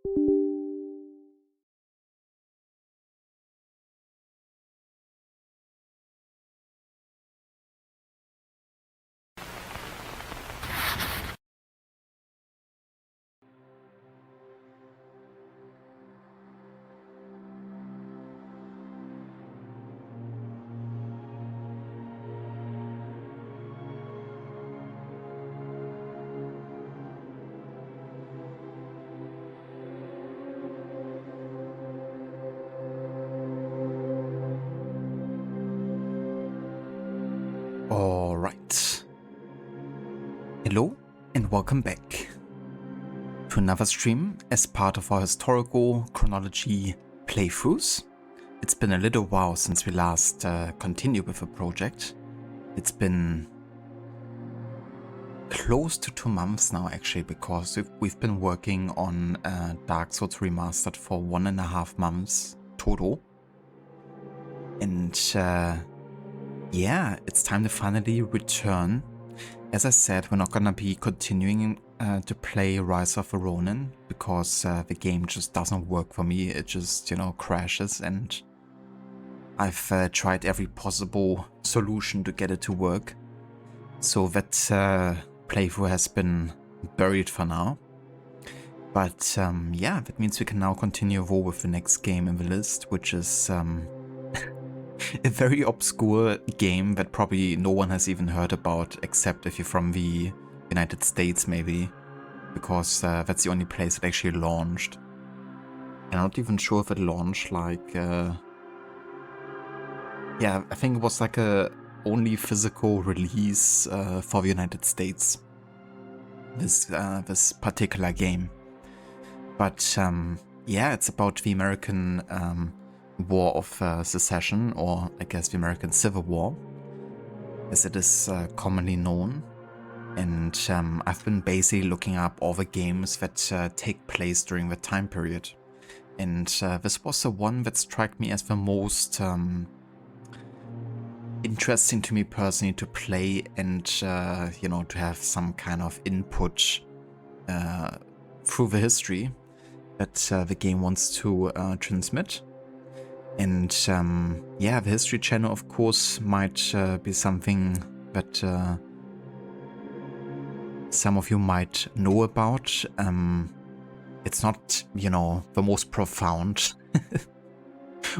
Alright. Hello and welcome back to another stream as part of our historical chronology playthroughs. It's been a little while since we last continued with the project. It's been close to 2 months now actually, because we've been working on Dark Souls Remastered for 1.5 months total. And yeah, it's time to finally return. As I said, we're not gonna be continuing to play Rise of the Ronin because the game just doesn't work for me. It just, you know, crashes, and I've tried every possible solution to get it to work. So that playthrough has been buried for now. But yeah, that means we can now continue with the next game in the list, which is a very obscure game that probably no one has even heard about, except if you're from the United States maybe, because that's the only place it actually launched. I'm not even sure if it launched like... yeah, I think it was like a only physical release for the United States, this particular game. But yeah, it's about the American War of Secession, or I guess the American Civil War, as it is commonly known. And I've been basically looking up all the games that take place during that time period. And this was the one that struck me as the most interesting to me personally to play, and you know, to have some kind of input through the history that the game wants to transmit. And yeah, the History Channel, of course, might be something that some of you might know about. It's not, you know, the most profound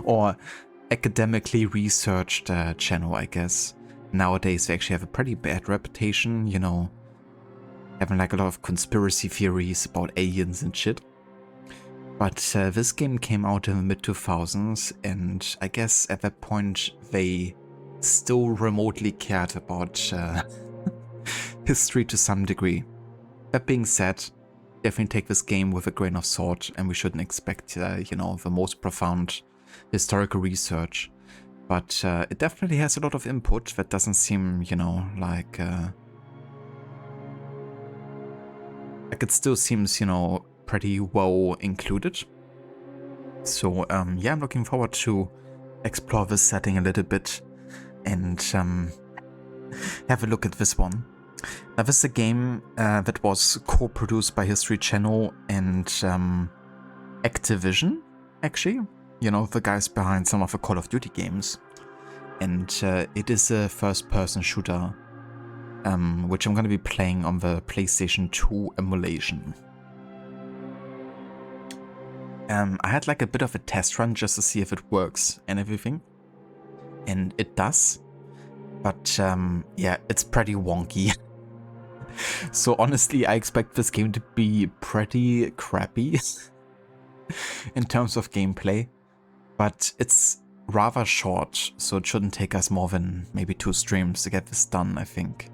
or academically researched channel, I guess. Nowadays, they actually have a pretty bad reputation, you know, having like a lot of conspiracy theories about aliens and shit. But this game came out in the mid-2000s, and I guess at that point they still remotely cared about history to some degree. That being said, definitely take this game with a grain of salt, and we shouldn't expect, you know, the most profound historical research. But it definitely has a lot of input that doesn't seem, you know, like it still seems, you know, pretty well included. So yeah, I'm looking forward to explore this setting a little bit and have a look at this one. Now, this is a game that was co-produced by History Channel and Activision, actually. You know, the guys behind some of the Call of Duty games. And it is a first-person shooter, which I'm going to be playing on the PlayStation 2 emulation. I had like a bit of a test run just to see if it works and everything. And it does. But yeah, it's pretty wonky. So honestly, I expect this game to be pretty crappy in terms of gameplay. But it's rather short, so it shouldn't take us more than maybe 2 streams to get this done, I think.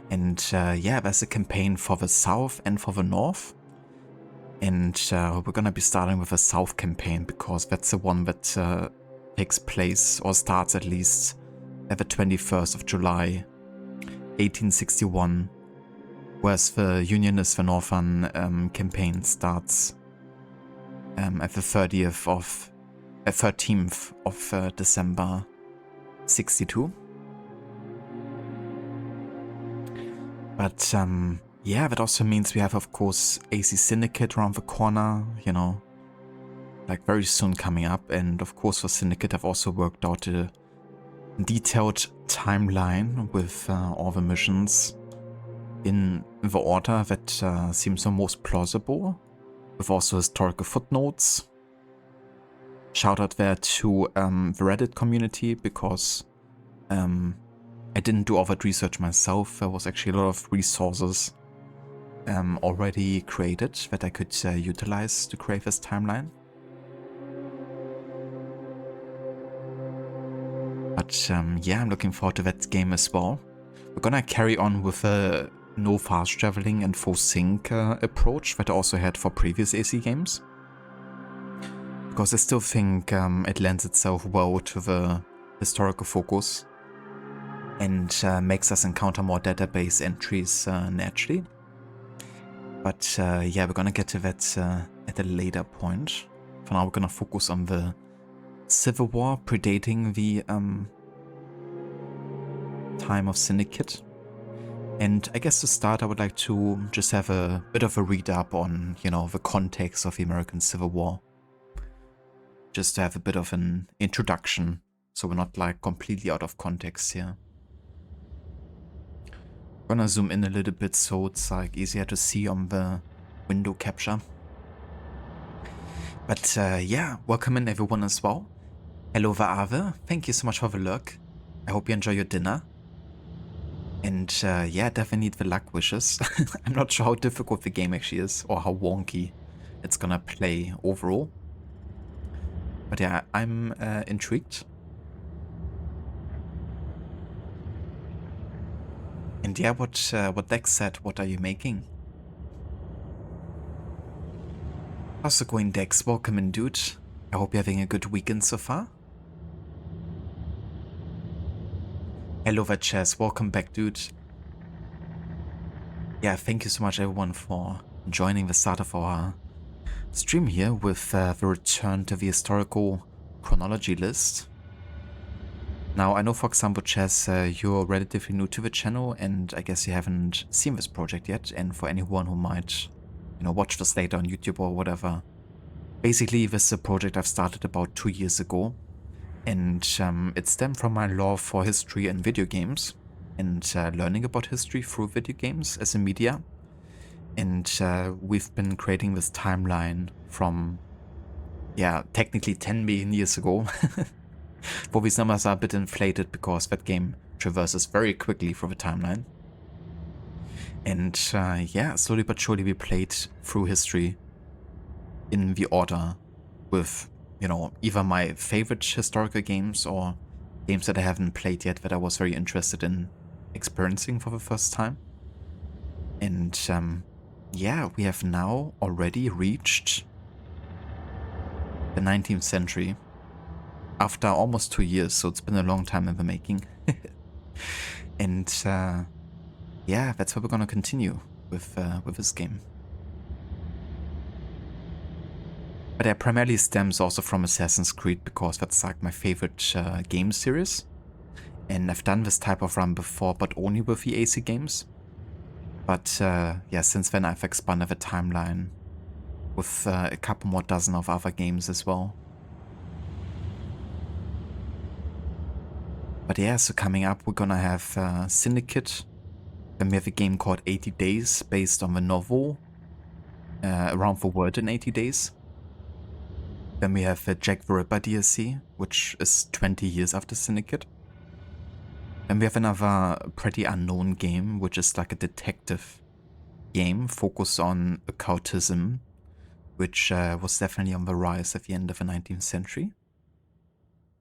And yeah, there's a campaign for the south and for the north. And we're gonna be starting with the south campaign, because that's the one that takes place, or starts at least, at the 21st of July, 1861. Whereas the Unionist, the Northern campaign starts at the 13th of December 62. But yeah, that also means we have, of course, AC Syndicate around the corner, you know, like very soon coming up. And of course, for Syndicate, I've also worked out a detailed timeline with all the missions in the order that seems the most plausible, with also historical footnotes. Shout out there to the Reddit community, because I didn't do all that research myself. There was actually a lot of resources already created that I could utilize to create this timeline. But yeah, I'm looking forward to that game as well. We're gonna carry on with a no fast traveling and full sync approach that I also had for previous AC games, because I still think it lends itself well to the historical focus and makes us encounter more database entries naturally. But yeah, we're gonna get to that at a later point. For now, we're gonna focus on the Civil War predating the time of Syndicate. And I guess to start, I would like to just have a bit of a read up on, you know, the context of the American Civil War. Just to have a bit of an introduction, so we're not like completely out of context here. I'm gonna zoom in a little bit so it's like easier to see on the window capture. But yeah, welcome in everyone as well. Hello Vaave, thank you so much for the lurk. I hope you enjoy your dinner. And yeah, definitely need the luck wishes. I'm not sure how difficult the game actually is, or how wonky it's gonna play overall. But yeah, I'm intrigued. And yeah, what Dex said, what are you making? How's it going, Dex? Welcome in, dude. I hope you're having a good weekend so far. Hello, Chess. Welcome back, dude. Yeah, thank you so much, everyone, for joining the start of our stream here with the return to the historical chronology list. Now, I know, for example, Chess, you're relatively new to the channel, and I guess you haven't seen this project yet. And for anyone who might, you know, watch this later on YouTube or whatever, basically, this is a project I've started about 2 years ago. And it stemmed from my love for history and video games, and learning about history through video games as a media. And we've been creating this timeline from, yeah, technically 10 million years ago. But these numbers are a bit inflated because that game traverses very quickly through the timeline. And yeah, slowly but surely we played through history in the order with, you know, either my favorite historical games or games that I haven't played yet that I was very interested in experiencing for the first time. And yeah, we have now already reached the 19th century after almost 2 years, so it's been a long time in the making. And yeah, that's where we're gonna continue with this game. But it primarily stems also from Assassin's Creed, because that's like my favorite game series. And I've done this type of run before, but only with the AC games. But yeah, since then I've expanded the timeline with a couple more dozen of other games as well. But yeah, so coming up we're gonna have Syndicate. Then we have a game called 80 Days, based on the novel Around the World in 80 Days. Then we have Jack the Ripper DLC, which is 20 years after Syndicate. Then we have another pretty unknown game, which is like a detective game focused on occultism, which was definitely on the rise at the end of the 19th century.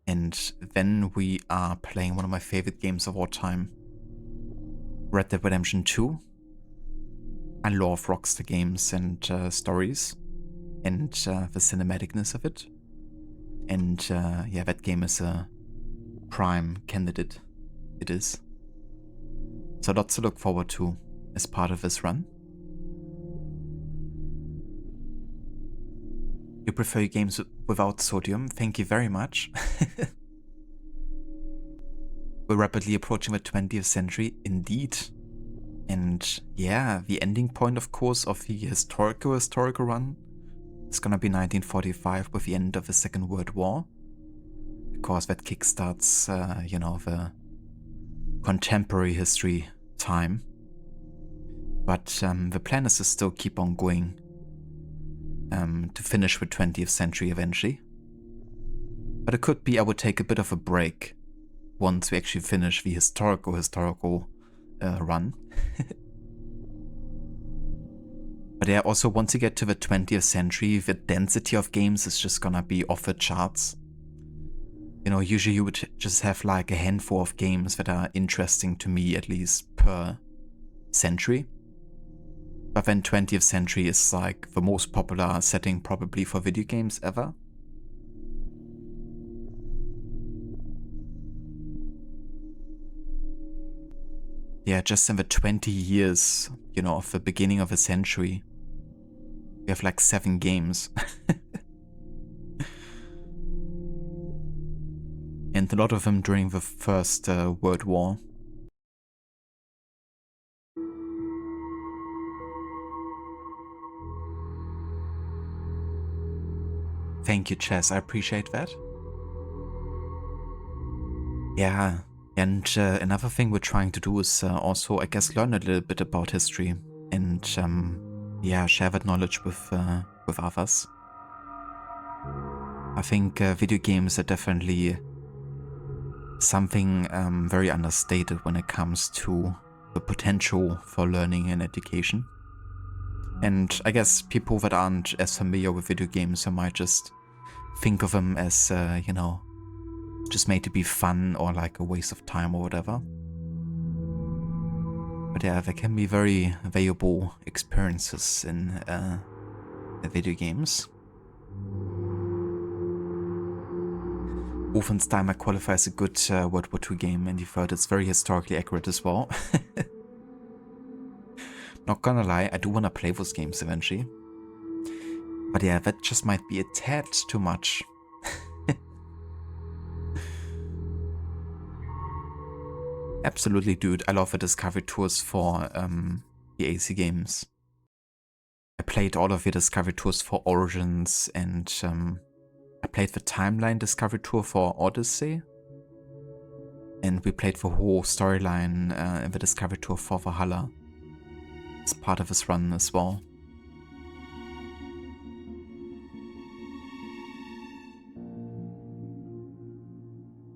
And then we are playing one of my favorite games of all time, Red Dead Redemption 2. I love Rockstar games and stories, and the cinematicness of it. And yeah, that game is a prime candidate. It is. So lots to look forward to as part of this run. You prefer your games without sodium? Thank you very much. We're rapidly approaching the 20th century, indeed. And yeah, the ending point, of course, of the historical run is gonna be 1945 with the end of the Second World War. Because that kickstarts, you know, the contemporary history time. But the plan is to still keep on going to finish the 20th century eventually. But it could be I would take a bit of a break once we actually finish the historical run. But yeah, also once you get to the 20th century, the density of games is just gonna be off the charts. You know, usually you would just have like a handful of games that are interesting to me, at least per century. But then 20th century is like the most popular setting probably for video games ever. Yeah, just in the 20 years, you know, of the beginning of the century, we have like 7 games. And a lot of them during the First World War. Thank you, Chess, I appreciate that. Yeah, and another thing we're trying to do is also, I guess, learn a little bit about history and yeah, share that knowledge with others. I think video games are definitely something very understated when it comes to the potential for learning and education. And I guess people that aren't as familiar with video games might just think of them as, you know, just made to be fun or like a waste of time or whatever. But yeah, there can be very valuable experiences in video games. Wolfenstein might qualify as a good World War II game, and you've heard it's very historically accurate as well. Not gonna lie, I do wanna play those games eventually. But yeah, that just might be a tad too much. Absolutely, dude. I love the discovery tours for the AC games. I played all of the discovery tours for Origins, and I played the timeline discovery tour for Odyssey. And we played the whole storyline in the discovery tour for Valhalla. It's part of this run as well.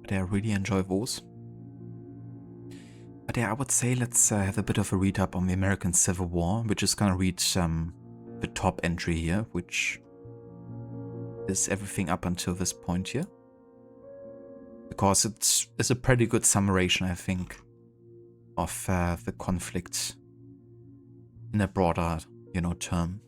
But I really enjoy those. But yeah, I would say let's have a bit of a read up on the American Civil War. We're just gonna read the top entry here, which is everything up until this point here. Because it's a pretty good summation, I think, of the conflict in a broader, you know, term.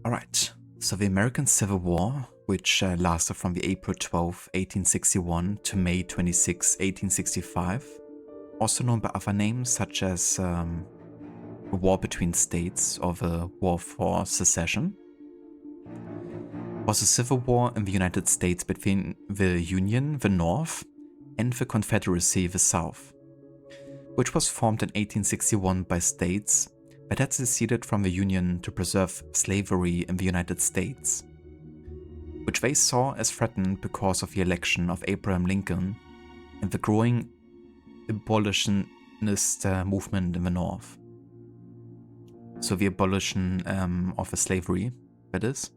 Alright, so the American Civil War, which lasted from the April 12, 1861 to May 26, 1865, also known by other names such as the War Between States or the War for Secession, was a civil war in the United States between the Union, the North, and the Confederacy, the South, which was formed in 1861 by states that had seceded from the Union to preserve slavery in the United States, which they saw as threatened because of the election of Abraham Lincoln and the growing abolitionist movement in the North. So the abolition of the slavery, that is.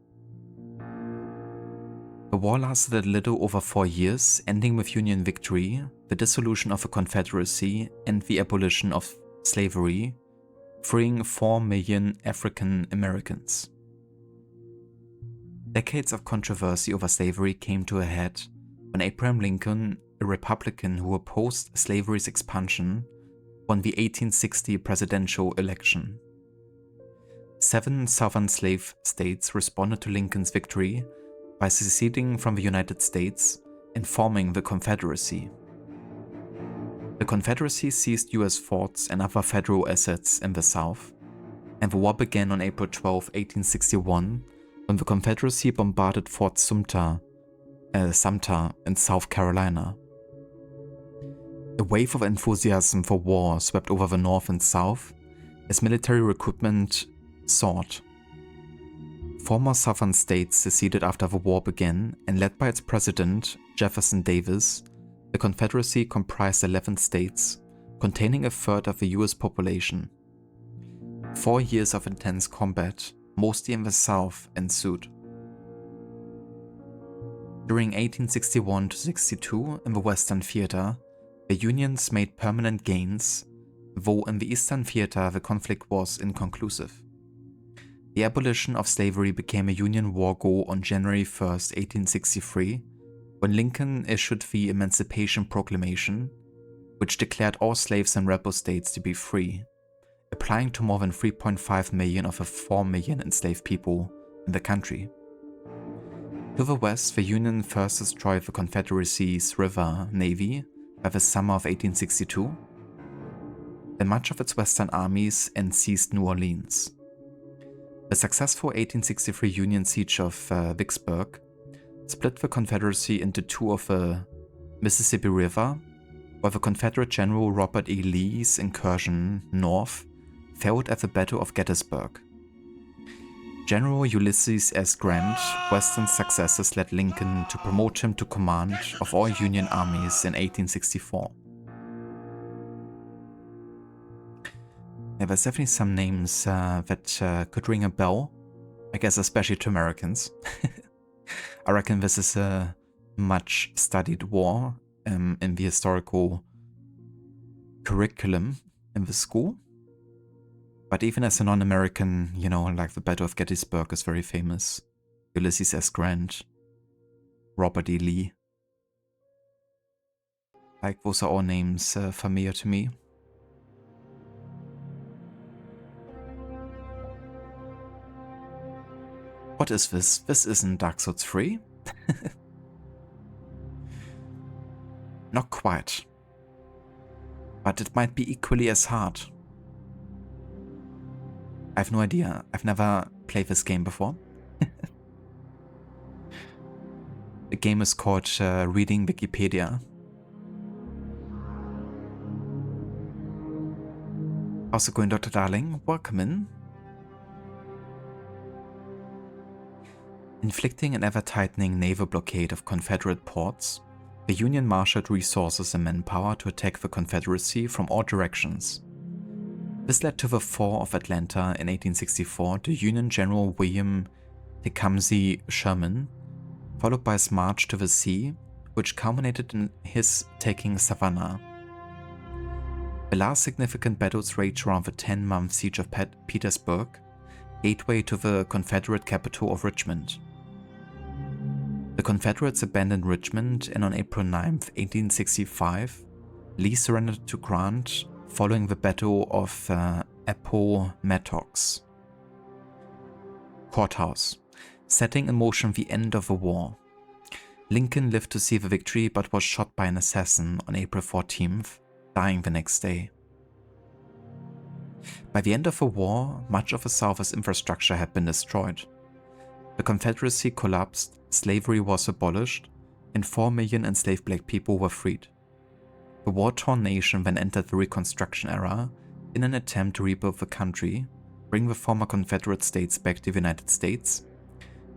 The war lasted a little over 4 years, ending with Union victory, the dissolution of the Confederacy, and the abolition of slavery, freeing 4 million African Americans. Decades of controversy over slavery came to a head when Abraham Lincoln, a Republican who opposed slavery's expansion, won the 1860 presidential election. 7 southern slave states responded to Lincoln's victory by seceding from the United States and forming the Confederacy. The Confederacy seized US forts and other federal assets in the South, and the war began on April 12, 1861, when the Confederacy bombarded Fort Sumter in South Carolina. A wave of enthusiasm for war swept over the North and South as military recruitment soared. Former Southern states seceded after the war began, and led by its president, Jefferson Davis, the Confederacy comprised 11 states, containing a third of the US population. 4 years of intense combat, mostly in the South, ensued. During 1861–62 in the Western Theater, the Unions made permanent gains, though in the Eastern Theater the conflict was inconclusive. The abolition of slavery became a Union war goal on January 1, 1863, when Lincoln issued the Emancipation Proclamation, which declared all slaves in rebel states to be free, applying to more than 3.5 million of the 4 million enslaved people in the country. To the west, the Union first destroyed the Confederacy's river navy by the summer of 1862, then much of its western armies, and seized New Orleans. The successful 1863 Union siege of Vicksburg split the Confederacy into two of the Mississippi River, while the Confederate General Robert E. Lee's incursion north failed at the Battle of Gettysburg. General Ulysses S. Grant's Western successes led Lincoln to promote him to command of all Union armies in 1864. Yeah, there's definitely some names that could ring a bell, I guess especially to Americans. I reckon this is a much studied war in the historical curriculum in the school. But even as a non-American, you know, like the Battle of Gettysburg is very famous. Ulysses S. Grant, Robert E. Lee. Like, those are all names familiar to me. What is this? This isn't Dark Souls 3? Not quite. But it might be equally as hard. I have no idea. I've never played this game before. The game is called Reading Wikipedia. How's it going, Dr. Darling? Welcome in. Inflicting an ever-tightening naval blockade of Confederate ports, the Union marshaled resources and manpower to attack the Confederacy from all directions. This led to the fall of Atlanta in 1864 to Union General William Tecumseh Sherman, followed by his march to the sea, which culminated in his taking Savannah. The last significant battles raged around the 10-month siege of Petersburg, gateway to the Confederate capital of Richmond. The Confederates abandoned Richmond, and on April 9, 1865, Lee surrendered to Grant following the Battle of Appomattox. Courthouse, setting in motion the end of the war. Lincoln lived to see the victory but was shot by an assassin on April 14th, dying the next day. By the end of the war, much of the South's infrastructure had been destroyed. The Confederacy collapsed, slavery was abolished, and 4 million enslaved black people were freed. The war-torn nation then entered the Reconstruction era in an attempt to rebuild the country, bring the former Confederate states back to the United States,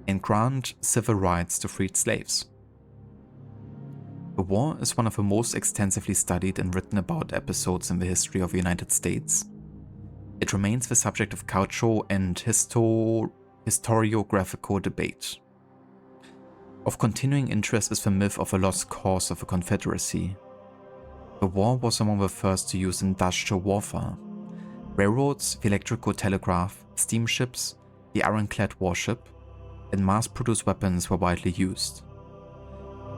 and grant civil rights to freed slaves. The war is one of the most extensively studied and written about episodes in the history of the United States. It remains the subject of cultural and historiographical debate. Of continuing interest is the myth of the lost cause of the Confederacy. The war was among the first to use industrial warfare. Railroads, the electrical telegraph, steamships, the ironclad warship, and mass-produced weapons were widely used.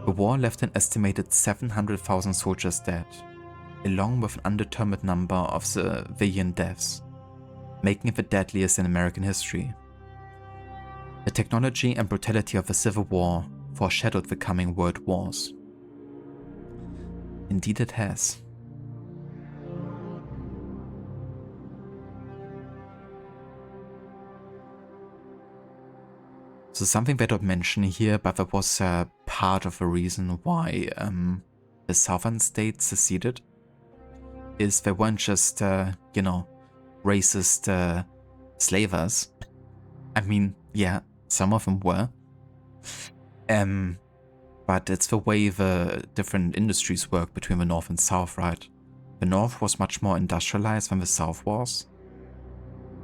The war left an estimated 700,000 soldiers dead, along with an undetermined number of civilian deaths, making it the deadliest in American history. The technology and brutality of the Civil War foreshadowed the coming world wars. Indeed it has. So something that I'd mention here, but that was part of the reason why the southern states seceded, is they weren't just, you know, racist slavers. I mean, yeah, some of them were. But it's the way the different industries work between the North and South, right? The North was much more industrialized than the South was.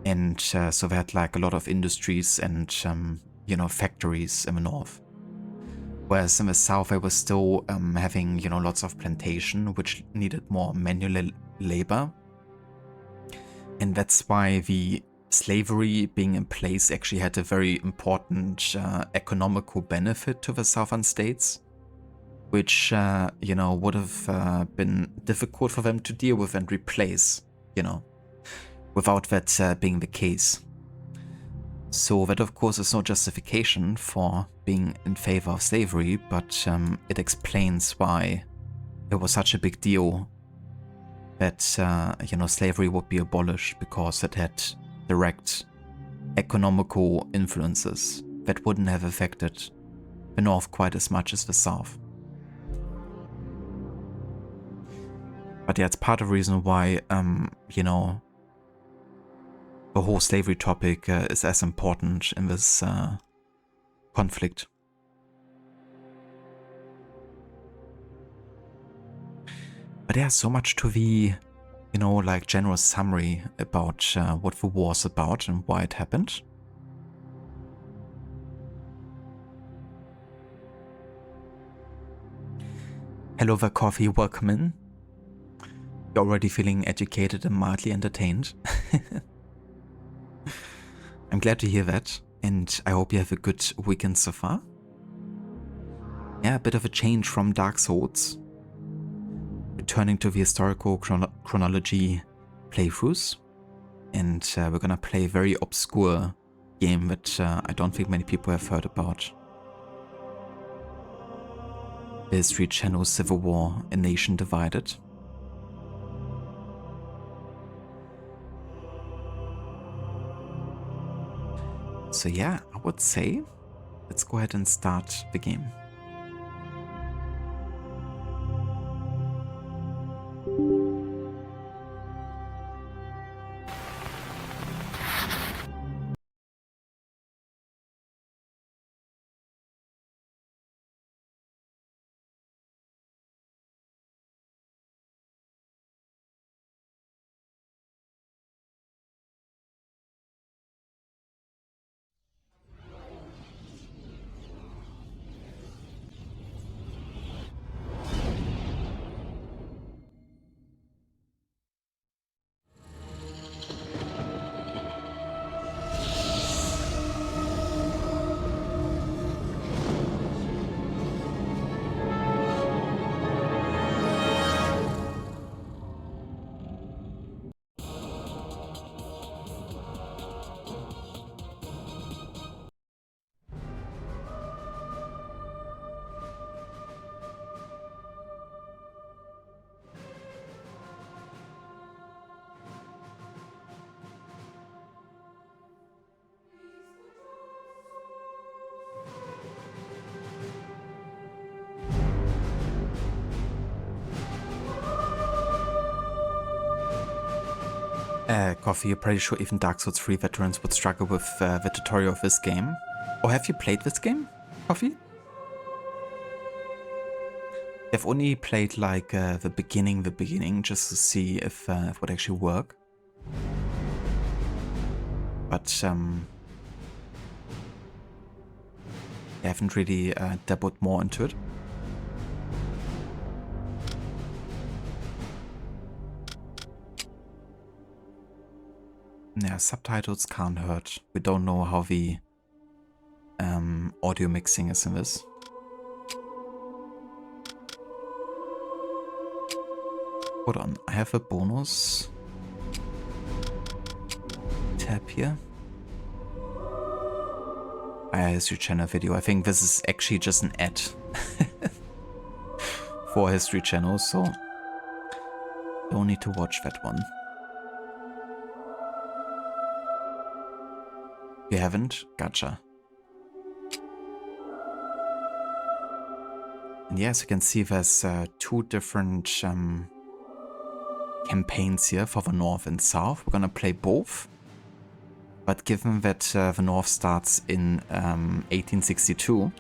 And so they had like a lot of industries and, you know, factories in the North. Whereas in the South, they were still having, you know, lots of plantation, which needed more manual labor. And that's why the slavery being in place actually had a very important economical benefit to the southern states, which, you know, would have been difficult for them to deal with and replace, you know, without that being the case. So that, of course, is no justification for being in favor of slavery, but it explains why it was such a big deal that, you know, slavery would be abolished, because it had direct economical influences that wouldn't have affected the North quite as much as the South. But yeah, it's part of the reason why, you know, the whole slavery topic is as important in this conflict. But there's so much to the, you know, like general summary about what the war's about and why it happened. Hello there, Coffee, welcome in. You're already feeling educated and mildly entertained. I'm glad to hear that, and I hope you have a good weekend so far. Yeah, a bit of a change from Dark Souls. Returning to the historical chronology playthroughs, and we're gonna play a very obscure game that I don't think many people have heard about. The History Channel Civil War, A Nation Divided. So yeah, I would say let's go ahead and start the game. Coffee, you're pretty sure even Dark Souls 3 veterans would struggle with the tutorial of this game. Or have you played this game, Coffee? I've only played like the beginning, just to see if it would actually work. But I haven't really dabbled more into it. Yeah, subtitles can't hurt. We don't know how the audio mixing is in this. Hold on, I have a bonus tab here. History Channel video. I think this is actually just an ad for History Channel, so don't need to watch that one. You haven't? Gotcha. And yes, you can see there's two different campaigns here for the North and South. We're gonna play both. But given that the North starts in 1862,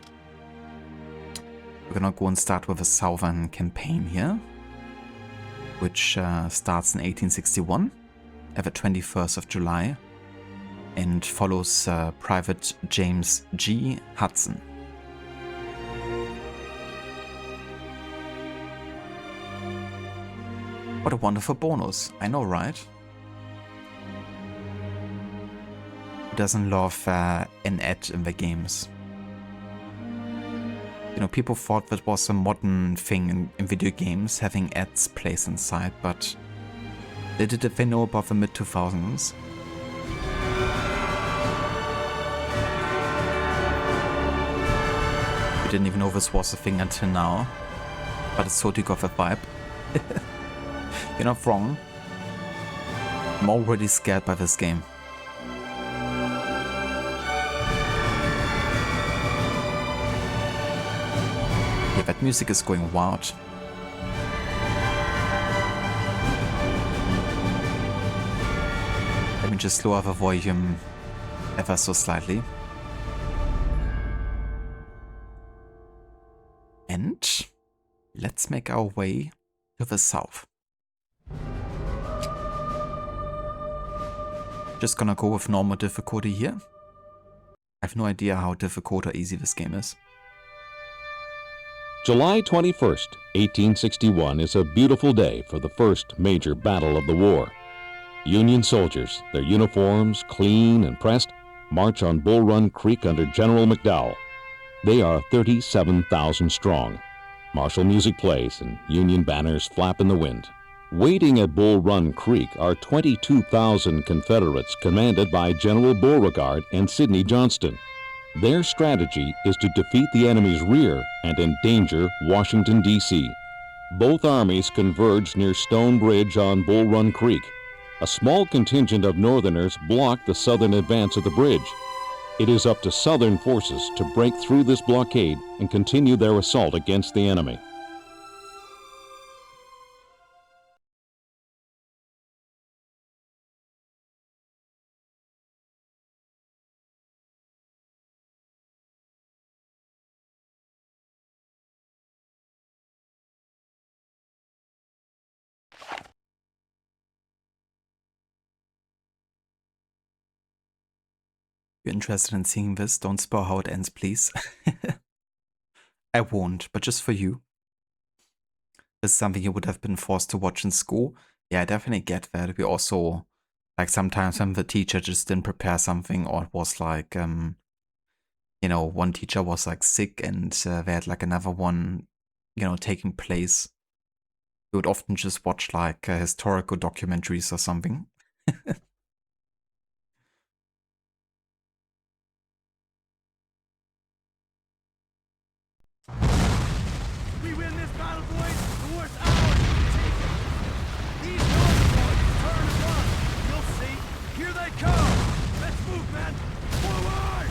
we're gonna go and start with a Southern campaign here, which starts in 1861 at the 21st of July and follows Private James G. Hudson. What a wonderful bonus, I know, right? Who doesn't love an ad in the games? You know, people thought that was a modern thing in video games, having ads placed inside, but little did they know about the mid-2000s. We didn't even know this was a thing until now, but it's totally got the vibe. You're not wrong. I'm already scared by this game. Yeah, that music is going wild. Let me just lower the volume ever so slightly. And let's make our way to the south. Just gonna go with normal difficulty here. I have no idea how difficult or easy this game is. July 21st, 1861 is a beautiful day for the first major battle of the war. Union soldiers, their uniforms clean and pressed, march on Bull Run Creek under General McDowell. They are 37,000 strong. Martial music plays and Union banners flap in the wind. Waiting at Bull Run Creek are 22,000 Confederates commanded by General Beauregard and Sidney Johnston. Their strategy is to defeat the enemy's rear and endanger Washington, D.C. Both armies converge near Stone Bridge on Bull Run Creek. A small contingent of Northerners block the southern advance of the bridge. It is up to Southern forces to break through this blockade and continue their assault against the enemy. You're interested in seeing this? Don't spoil how it ends, please. I won't, but just for you. This is something you would have been forced to watch in school. Yeah, I definitely get that. We also, like, sometimes when the teacher just didn't prepare something, or it was like, you know, one teacher was like sick and they had like another one, you know, taking place. We would often just watch like historical documentaries or something. We win this battle, boys. The war's ours. Take it. These Northern boys turn and run. You'll see. Here they come. Let's move, men. Forward!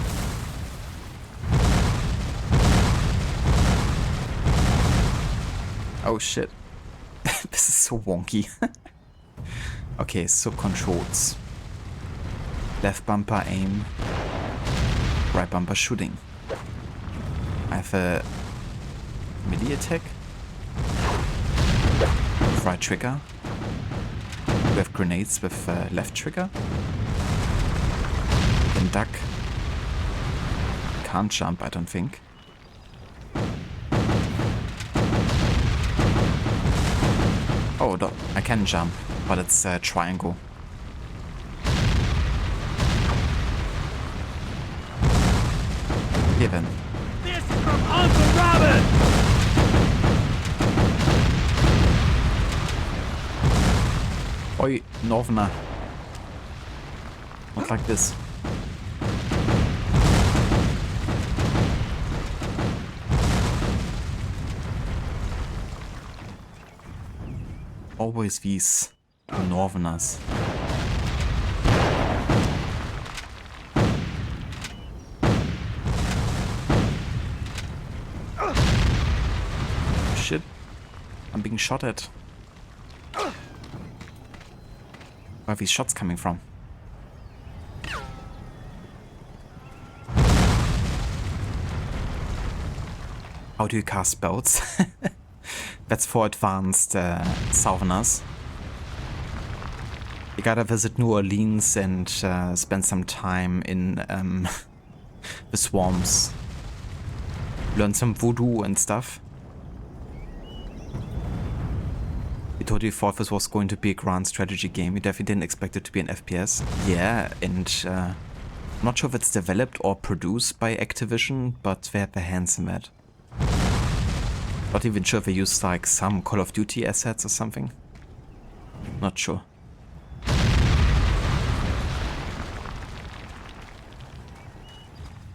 Oh shit. This is so wonky. Okay, so controls. Left bumper aim. Right bumper shooting. I have a melee attack. With right trigger. We have grenades with left trigger. Then duck. Can't jump, I don't think. Oh, no, I can jump, but it's a triangle. Here then. This is from Uncle Robin! Oi, Northerner. Not like this. Always these Northerners. Shit. I'm being shot at. Where are these shots coming from? How do you cast spells? That's for advanced Southerners. You gotta visit New Orleans and spend some time in the swamps. Learn some voodoo and stuff. We totally thought this was going to be a grand strategy game. We definitely didn't expect it to be an FPS. Yeah, and I'm not sure if it's developed or produced by Activision, but they had their hands in that. Not even sure if they used like some Call of Duty assets or something. Not sure.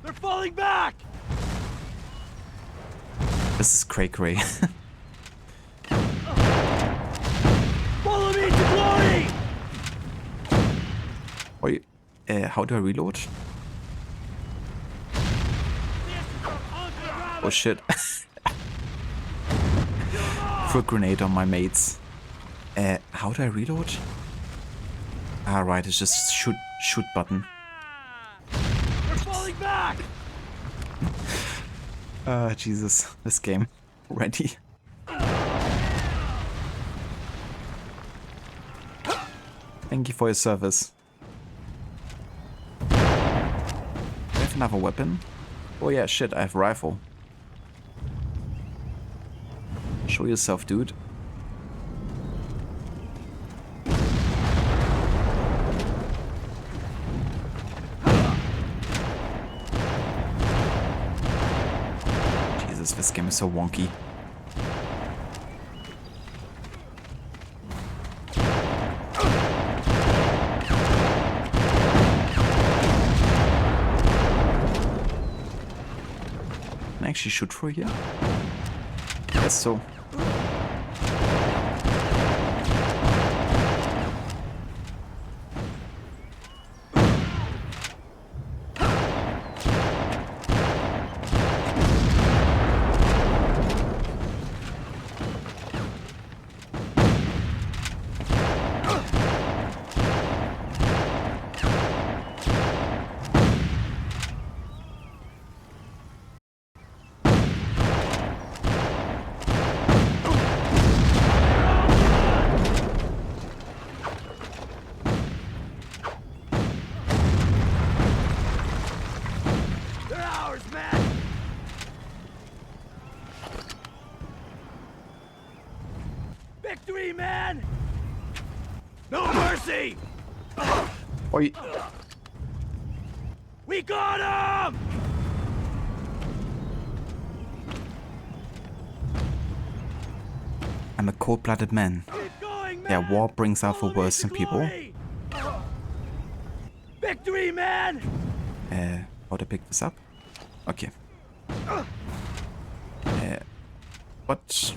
They're falling back! This is cray cray. Follow me to glory! Wait, how do I reload? Oh shit. Threw a grenade on my mates. How do I reload? Ah, right, it's just shoot button. They're falling back! Jesus, this game. Ready. Thank you for your service. Do I have another weapon? Oh yeah, shit, I have a rifle. Show yourself, dude. Jesus, this game is so wonky. Can I actually shoot through here? Yes, so. Victory, man! No mercy! Oi. We got him! I'm a cold-blooded man. Keep going, man! Yeah, war brings out the Follow me worst to in people. glory! Victory, man! How to pick this up? Okay. What?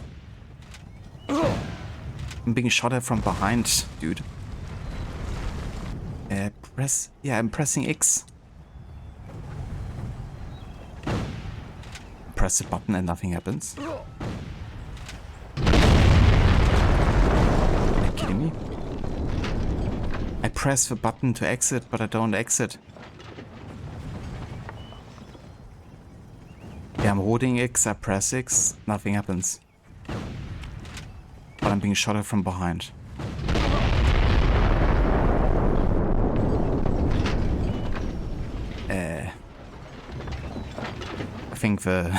I'm being shot at from behind, dude. Press... Yeah, I'm pressing X. Press the button and nothing happens. Are you kidding me? I press the button to exit, but I don't exit. Yeah, I'm holding X, I press X, nothing happens. But I'm being shot at from behind. I think the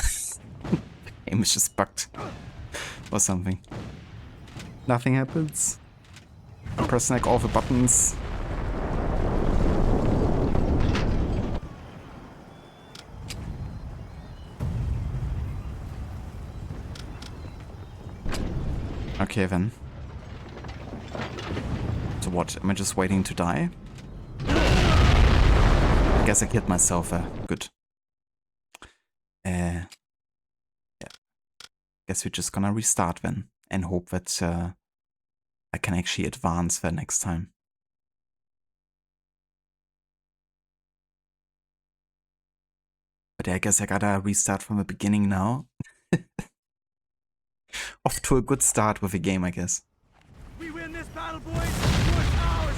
game is just bugged or something. Nothing happens. I'm pressing like all the buttons. Okay then. So what, am I just waiting to die? I guess I killed myself there. Good. Yeah. Guess we're just gonna restart then and hope that I can actually advance there next time. But yeah, I guess I gotta restart from the beginning now. Off to a good start with the game, I guess. We win this battle, boys. War is ours.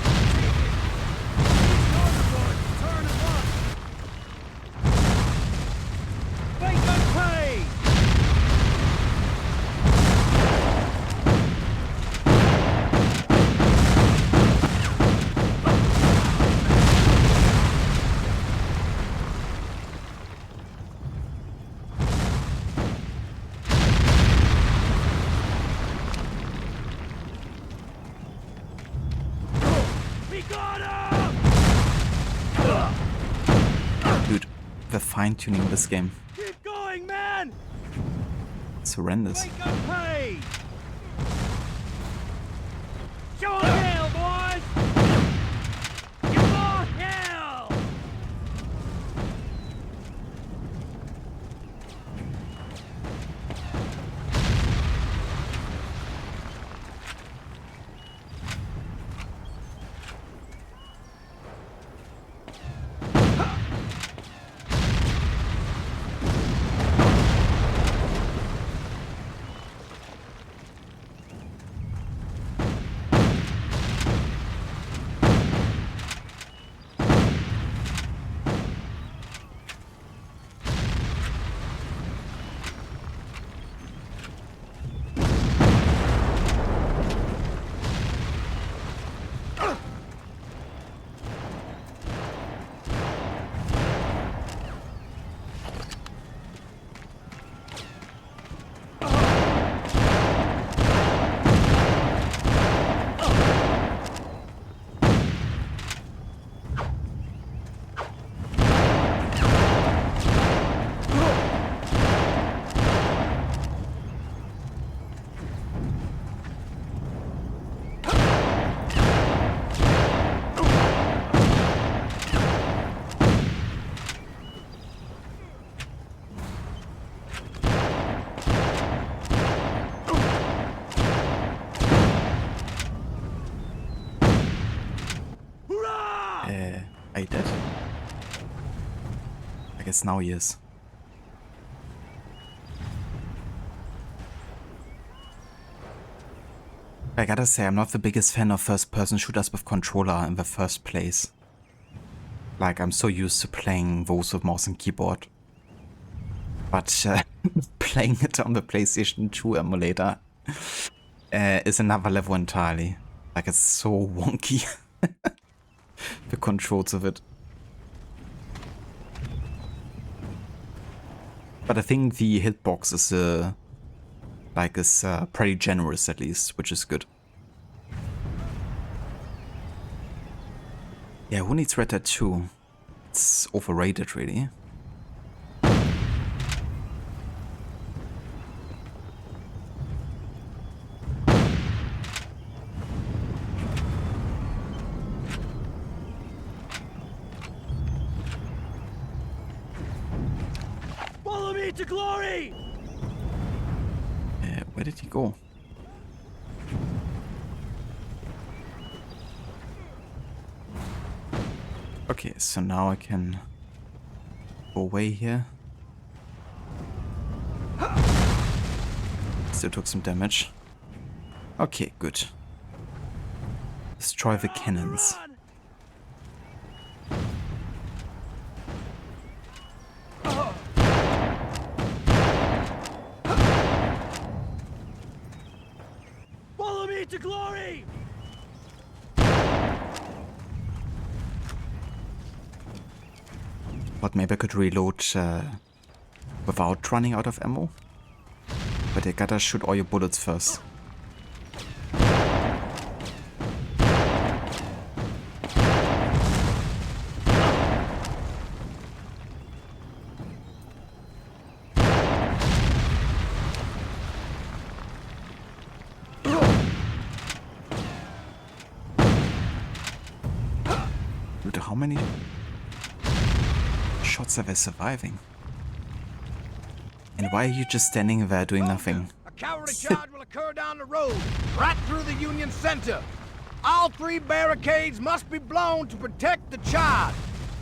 the fine-tuning of this game. Keep going, man! It's horrendous. Make up pay! Show 'em hell, boys! Give 'em all hell! Are you dead? I guess now he is. I gotta say, I'm not the biggest fan of first-person shooters with controller in the first place. Like, I'm so used to playing those with mouse and keyboard. But playing it on the PlayStation 2 emulator is another level entirely. Like, it's so wonky. The controls of it. But I think the hitbox is pretty generous at least, which is good. Yeah, who needs Red Dead 2? It's overrated, really. Follow me to glory! Where did he go? Okay, so now I can go away here. Still took some damage. Okay, good. Destroy the cannons. Follow me to glory! But maybe I could reload without running out of ammo. But you gotta shoot all your bullets first. Dude, how many shots are they surviving? And why are you just standing there doing nothing? A cavalry charge will occur down the road, right through the Union Center. All 3 barricades must be blown to protect the charge.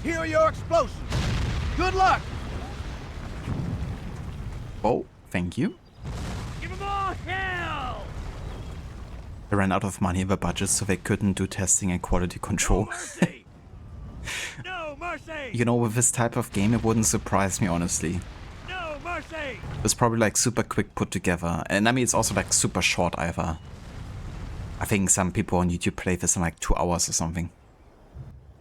Here are your explosives. Good luck. Oh, thank you. Give 'em all hell! They ran out of money in the budget, so they couldn't do testing and quality control. Mercy! No mercy! You know, with this type of game, it wouldn't surprise me, honestly. No mercy! It's probably like super quick put together. And I mean, it's also like super short either. I think some people on YouTube play this in like 2 hours or something.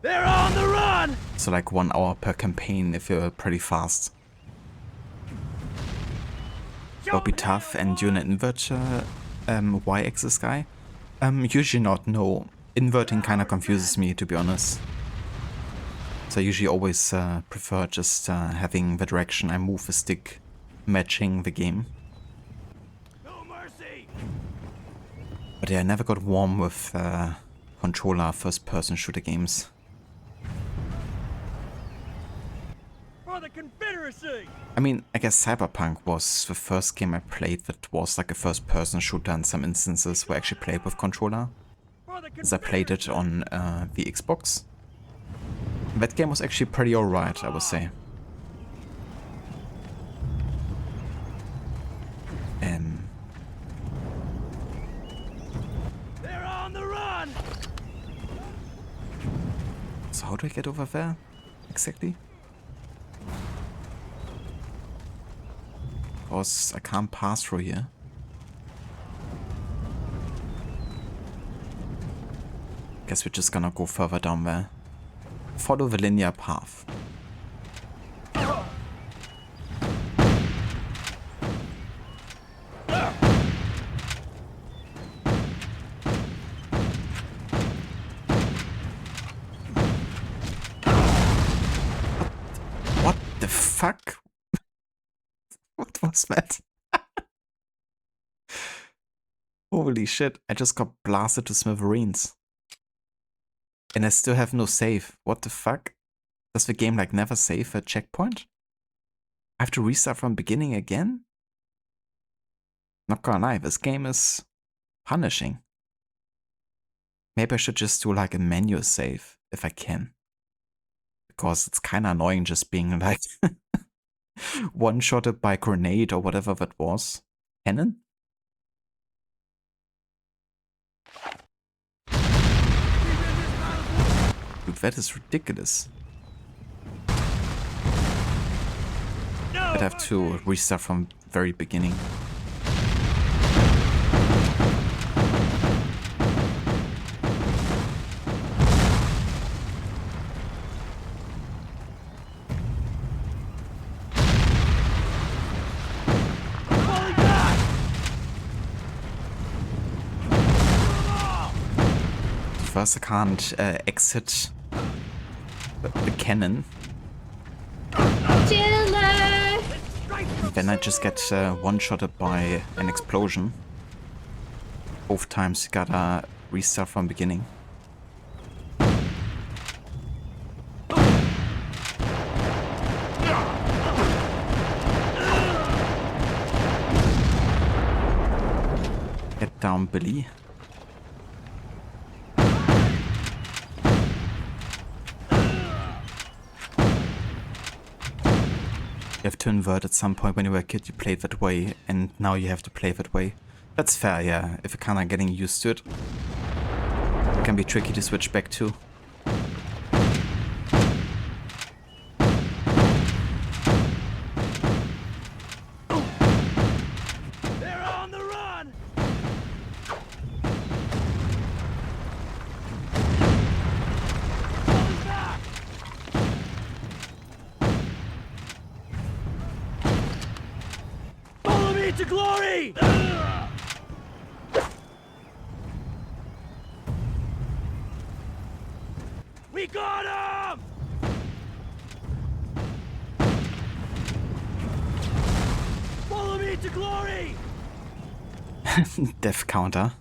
They're on the run! So like 1 hour per campaign if you're pretty fast. It'll be tough, and you're an inverter y-axis guy? Usually not, no. Inverting kinda confuses me, to be honest. So I usually always prefer just having the direction I move the stick matching the game. No mercy! But yeah, I never got warm with controller first-person shooter games. For the Confederacy! I mean, I guess Cyberpunk was the first game I played that was like a first-person shooter in some instances where I actually played with controller. For the As I played it on the Xbox. That game was actually pretty alright, I would say. They're on the run! So how do I get over there? Exactly? Because I can't pass through here. Guess we're just gonna go further down there. Follow the linear path. What the fuck? What was that? Holy shit, I just got blasted to smithereens. And I still have no save. What the fuck? Does the game like never save a checkpoint? I have to restart from beginning again? Not gonna lie, this game is punishing. Maybe I should just do like a menu save if I can. Because it's kinda annoying just being like one-shotted by grenade or whatever that was. Cannon? Dude, that is ridiculous. I'd have to restart from very beginning. First I can't exit the cannon. Then I just get one-shotted by an explosion. Both times you gotta restart from beginning. Get down, Billy. You have to invert at some point when you were a kid, you played that way, and now you have to play that way. That's fair, yeah, if you're kinda getting used to it. It can be tricky to switch back to. They're on the run! Falling back! Follow me to glory! We got him! Follow me to glory! Death counter.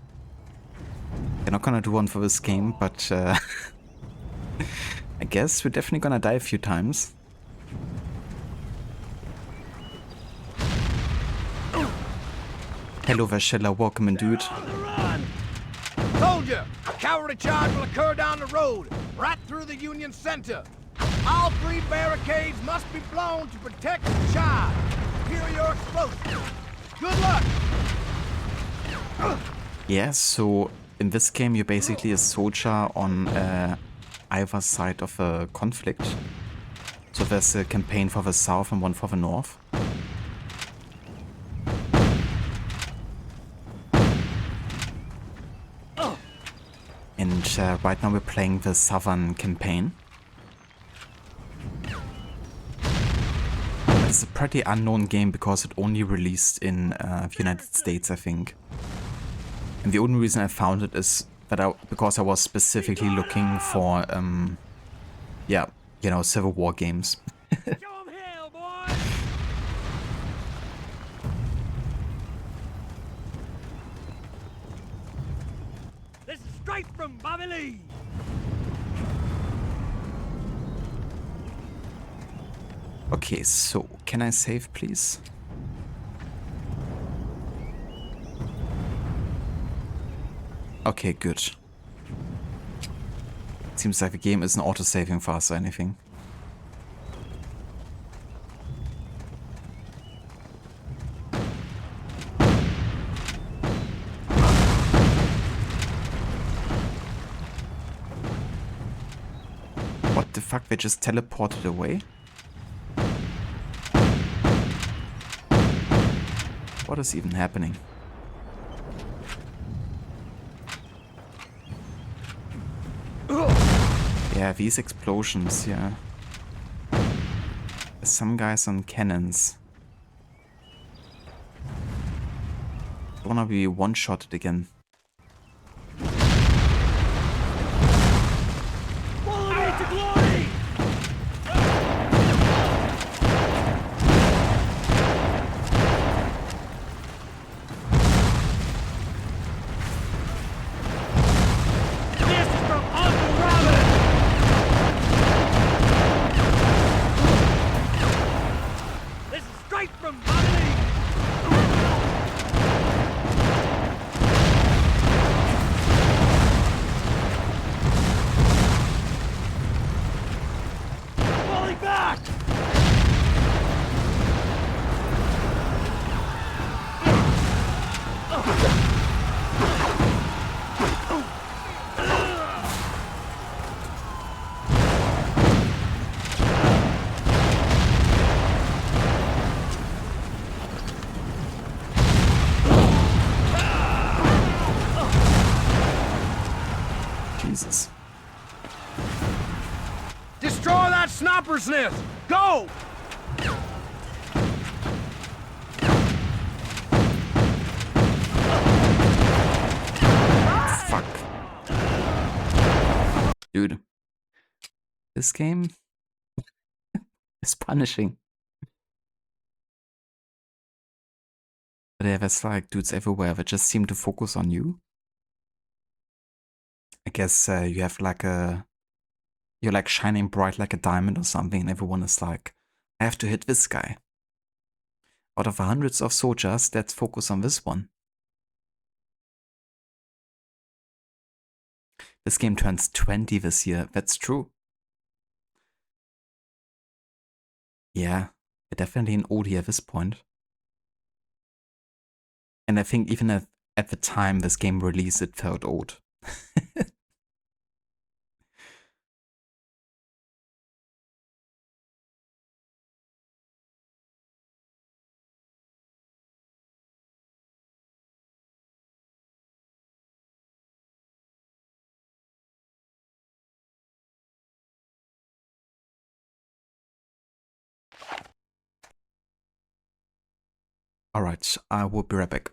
You're not gonna do one for this game, but I guess we're definitely gonna die a few times. Hello Vashella, welcome in, dude. On the run! Told you, a cavalry charge will occur down the road, right through the Union Center. All 3 barricades must be blown to protect the charge. Here are your explosives. Good luck! Yeah, so in this game you're basically a soldier on either side of a conflict. So there's a campaign for the south and one for the north. And right now we're playing the southern campaign. It's a pretty unknown game because it only released in the United States, I think. And the only reason I found it is that because I was specifically looking for, yeah, you know, Civil War games. Show 'em hell, boys! This is straight from Bobby Lee. Okay, so can I save, please? Okay, good. Seems like the game isn't auto-saving fast or anything. What the fuck? They just teleported away? What is even happening? Yeah, these explosions, yeah. Some guys on cannons. I wanna be one-shotted again. Follow me to glory! This is from Uncle Robin! This is straight from Bobby Lee! Falling back! Jesus. Destroy that sniper's nest! Go! Fuck. Dude. This game is punishing. But yeah, there's like dudes everywhere that just seem to focus on you. I guess you have like a... You're like shining bright like a diamond or something, and everyone is like, I have to hit this guy. Out of hundreds of soldiers, let's focus on this one. This game turns 20 this year, that's true. Yeah, they're definitely an oldie at this point. And I think even at the time this game released, it felt old. Alright, I will be right back.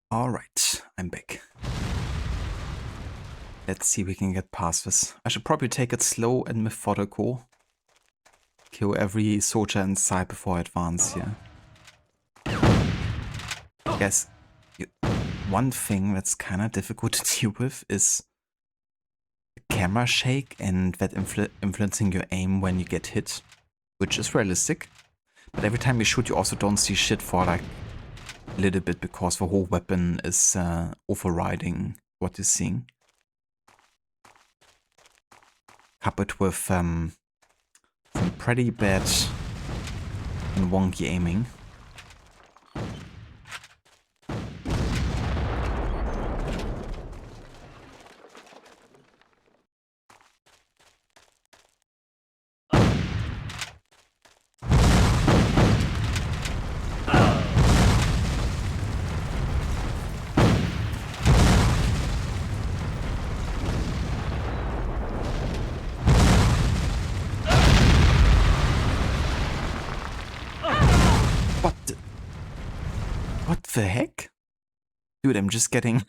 Alright, I'm back. Let's see if we can get past this. I should probably take it slow and methodical. Kill every soldier inside before I advance here. I guess one thing that's kind of difficult to deal with is the camera shake and that influencing your aim when you get hit, which is realistic. But every time you shoot, you also don't see shit for like a little bit because the whole weapon is overriding what you're seeing. Coupled with some pretty bad and wonky aiming. What the heck? Dude, I'm just getting...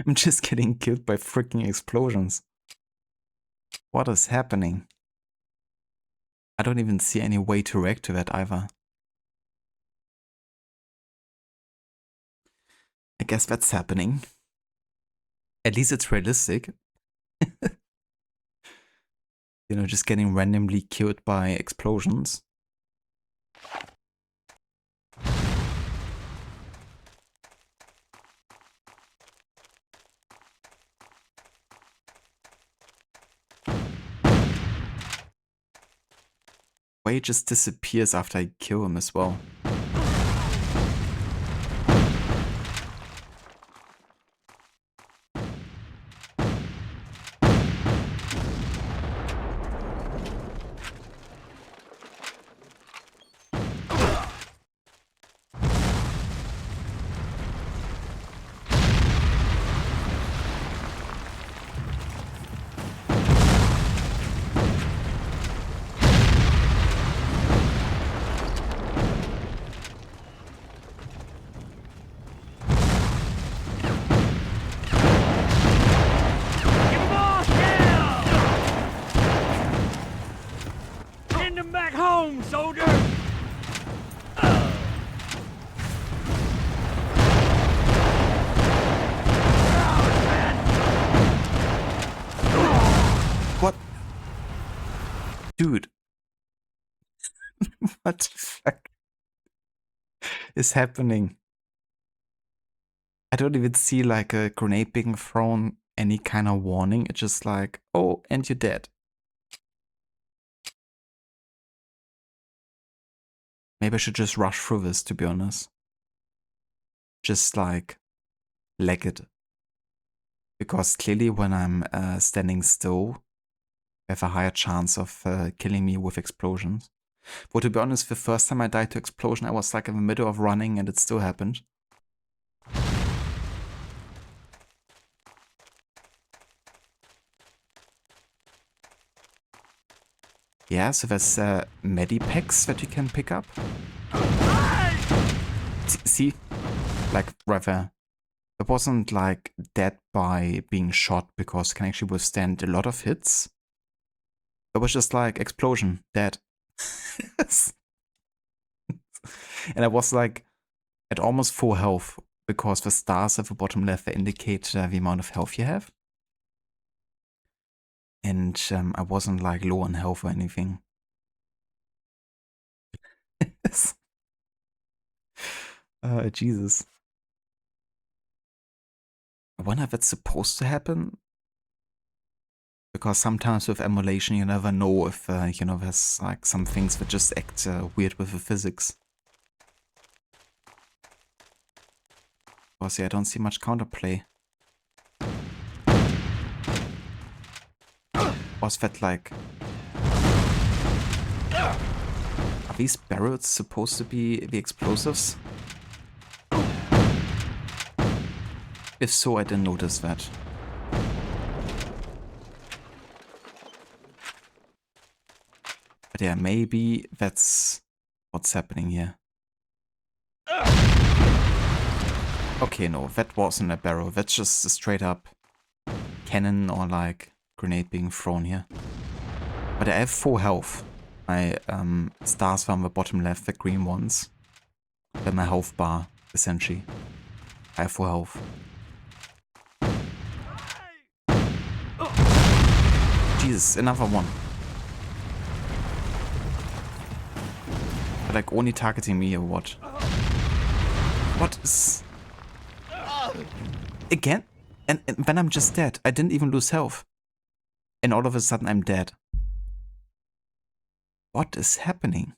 I'm just getting killed by freaking explosions. What is happening? I don't even see any way to react to that either. I guess that's happening. At least it's realistic. You know, just getting randomly killed by explosions. Way just disappears after I kill him as well. Dude. What the fuck is happening? I don't even see like a grenade being thrown, any kind of warning. It's just like, oh, and you're dead. Maybe I should just rush through this, to be honest. Just like, leg it. Because clearly when I'm standing still, I have a higher chance of killing me with explosions. But to be honest, the first time I died to explosion, I was like in the middle of running and it still happened. Yeah, so there's medipacks that you can pick up. See? Like, rather, it wasn't like dead by being shot because it can actually withstand a lot of hits. It was just like, explosion, dead. And I was like, at almost full health because the stars at the bottom left they indicate the amount of health you have. And I wasn't like low on health or anything. Jesus. I wonder if it's supposed to happen. Because sometimes with emulation you never know if, you know, there's like some things that just act weird with the physics. Because yeah, I don't see much counterplay. Was that like... Are these barrels supposed to be the explosives? If so, I didn't notice that. But yeah, maybe that's what's happening here. Okay, no, that wasn't a barrel. That's just a straight up cannon or like grenade being thrown here. But I have full health. My stars were on the bottom left, the green ones. They're my health bar, essentially. I have full health. Jesus, another one. They're like only targeting me or what? What is... Again? And then I'm just dead. I didn't even lose health. And all of a sudden I'm dead. What is happening?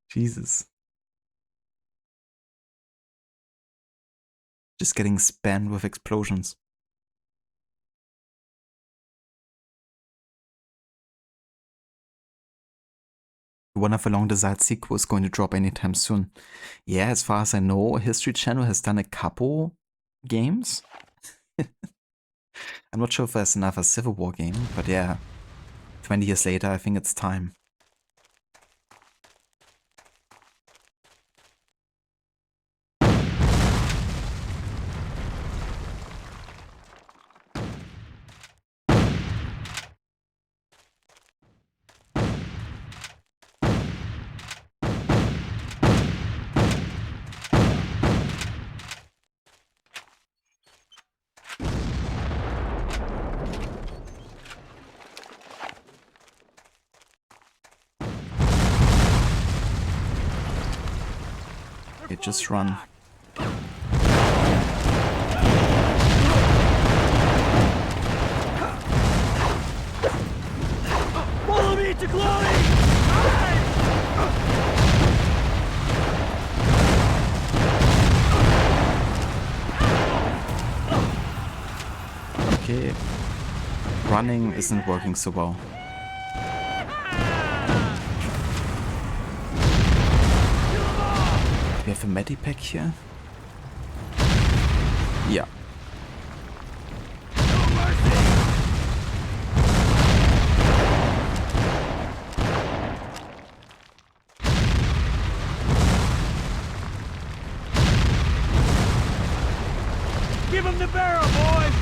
Jesus. Just getting spammed with explosions. One of the long desired sequel is going to drop anytime soon. Yeah, as far as I know, History Channel has done a couple games. I'm not sure if there's another Civil War game, but yeah, 20 years later, I think it's time. Okay, just run. Follow me to glory! Okay. Running isn't working so well. We have a medipack here? Yeah. No mercy! Give him the barrel, boys!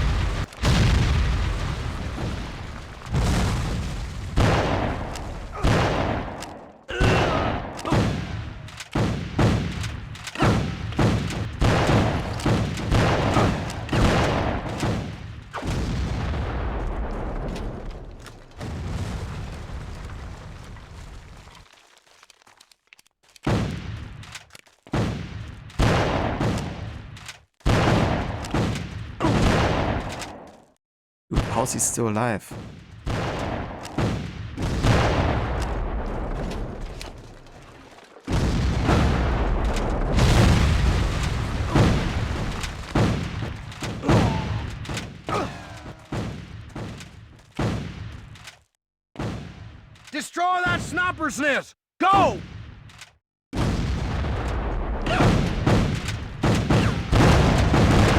Dude, how's he still alive? Destroy that sniper's nest! Go!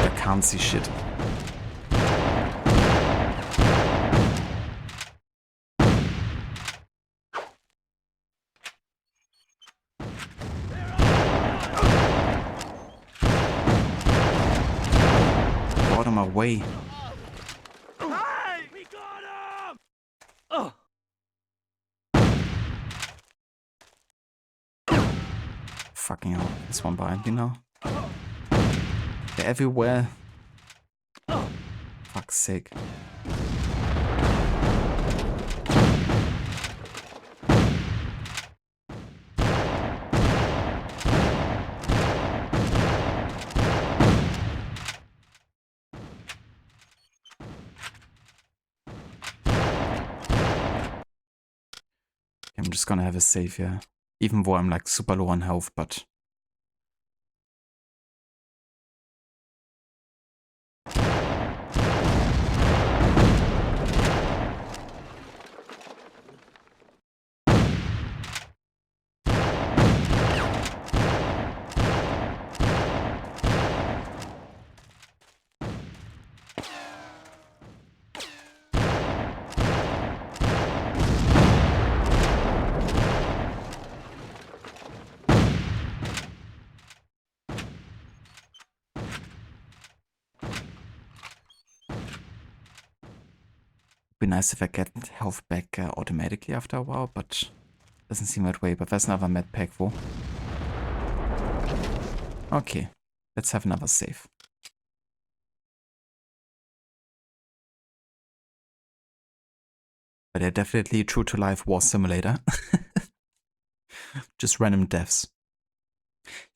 I can't see shit. Out of my way. Hey! We got him! Oh! Fucking hell. There's one behind me now. They're everywhere. Fuck's sake. I'm just gonna have a save here. Even though I'm like super low on health, but... Be nice if I get health back automatically after a while, but doesn't seem that way. But there's another med pack though. Okay, let's have another save. But yeah, definitely true to life war simulator. Just random deaths.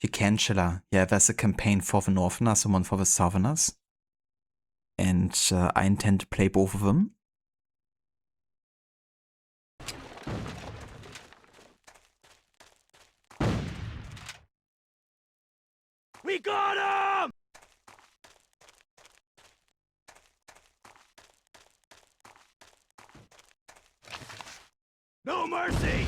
You can, Chilla. Yeah, there's a campaign for the Northerners and one for the Southerners. And I intend to play both of them. We got him! No mercy!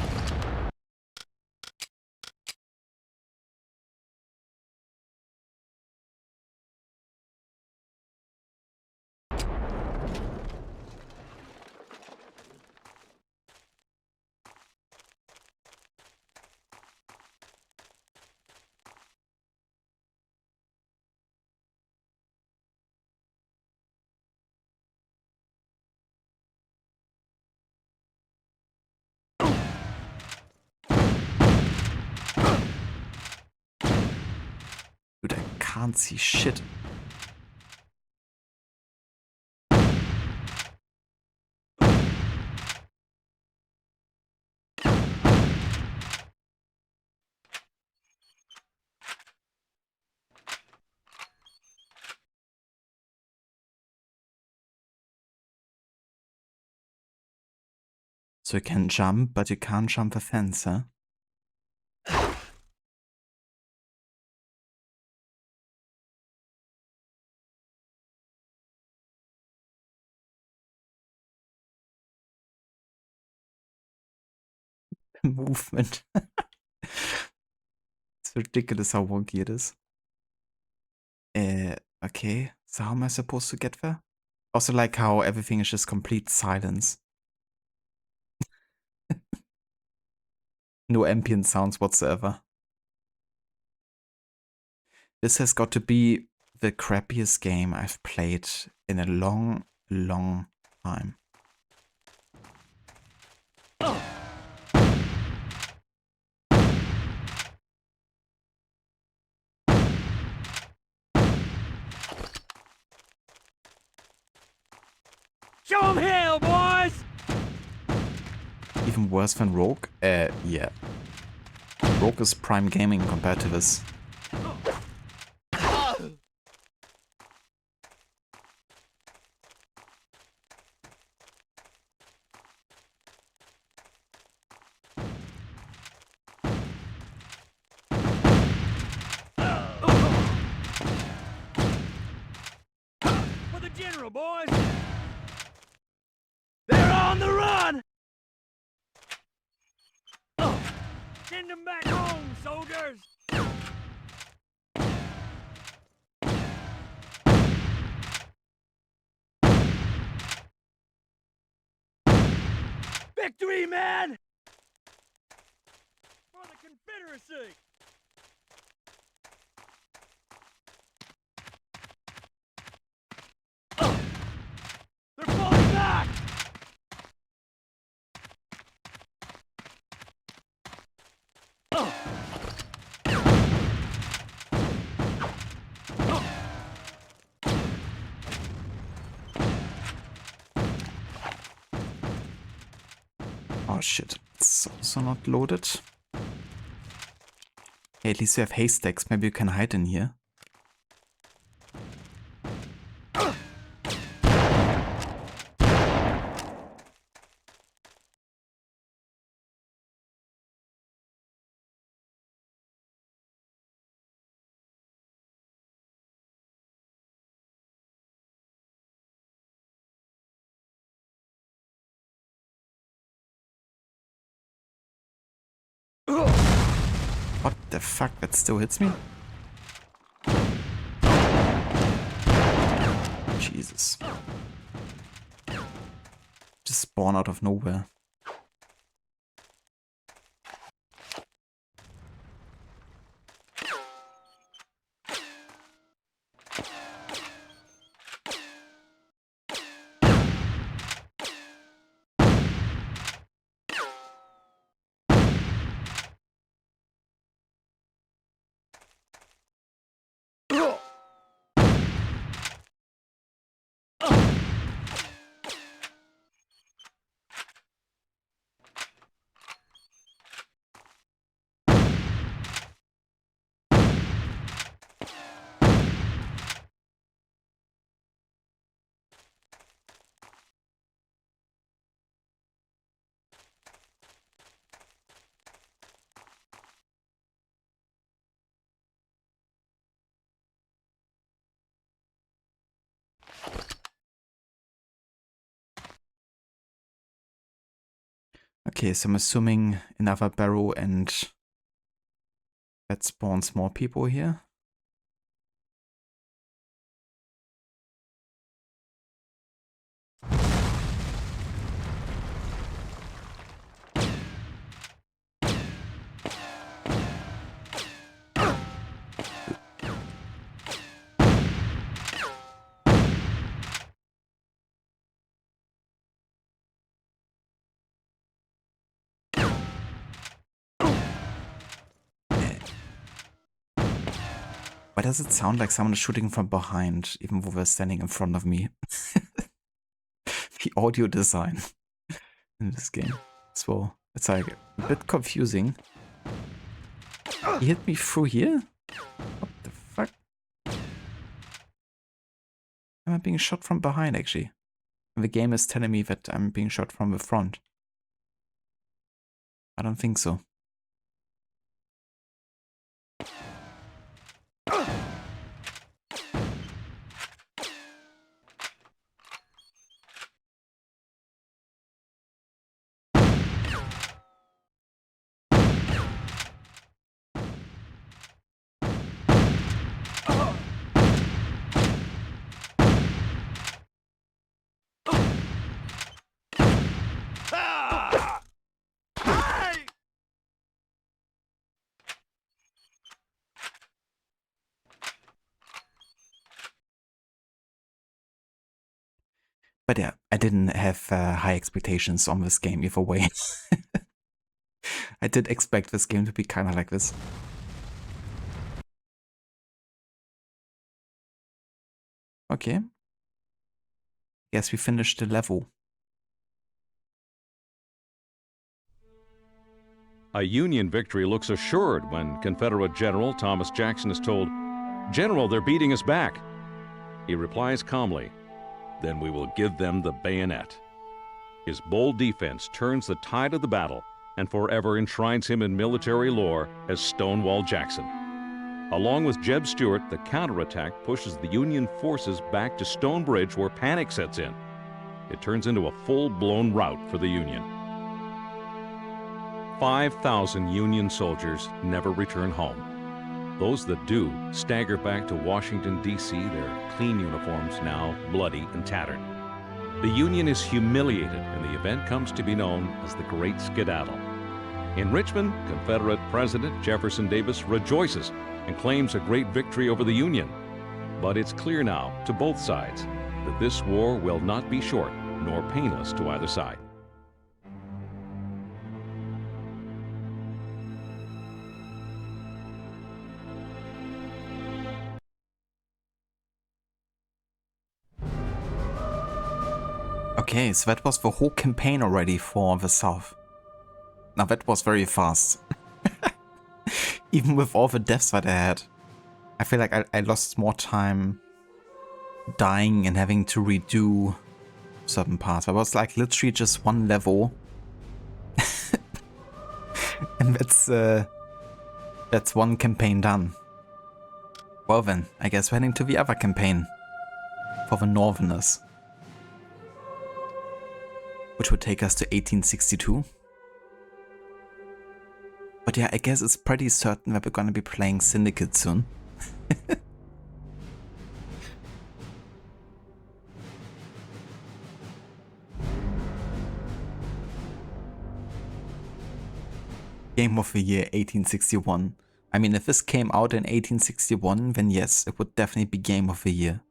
Dude, I can't see shit. So you can jump, but you can't jump a fence, huh? Movement. It's ridiculous how wonky it is. Okay, so how am I supposed to get there? Also like how everything is just complete silence. No ambient sounds whatsoever. This has got to be the crappiest game I've played in a long, long time. Show 'em hell, boys! Even worse than Rogue? Yeah. Rogue is prime gaming compared to this. For the general, boys! They're on the run! Send them back home, soldiers! Victory, man! For the Confederacy! They're falling back! Oh shit, it's also not loaded. Hey, at least we have haystacks, maybe you can hide in here. What the fuck, that still hits me? Jesus. Just spawn out of nowhere. Okay, so I'm assuming another barrow and that spawns more people here. Why does it sound like someone is shooting from behind, even though they're standing in front of me? The audio design in this game as well. It's like a bit confusing. He hit me through here? What the fuck? Am I being shot from behind, actually? And the game is telling me that I'm being shot from the front. I don't think so. But yeah, I didn't have high expectations on this game either way. I did expect this game to be kind of like this. Okay. Guess we finished the level. A Union victory looks assured when Confederate General Thomas Jackson is told, "General, they're beating us back." He replies calmly, "Then we will give them the bayonet." His bold defense turns the tide of the battle and forever enshrines him in military lore as Stonewall Jackson. Along with Jeb Stuart, the counterattack pushes the Union forces back to Stone Bridge, where panic sets in. It turns into a full-blown rout for the Union. 5,000 Union soldiers never return home. Those that do stagger back to Washington, D.C., their clean uniforms now bloody and tattered. The Union is humiliated, and the event comes to be known as the Great Skedaddle. In Richmond, Confederate President Jefferson Davis rejoices and claims a great victory over the Union. But it's clear now to both sides that this war will not be short nor painless to either side. Okay, so that was the whole campaign already for the South. Now that was very fast. Even with all the deaths that I had. I feel like I lost more time dying and having to redo certain parts. That was like literally just one level. And that's one campaign done. Well then, I guess we're heading to the other campaign. For the Northerners. Which would take us to 1862. But yeah, I guess it's pretty certain that we're gonna be playing Syndicate soon. Game of the Year 1861. I mean, if this came out in 1861, then yes, it would definitely be Game of the Year.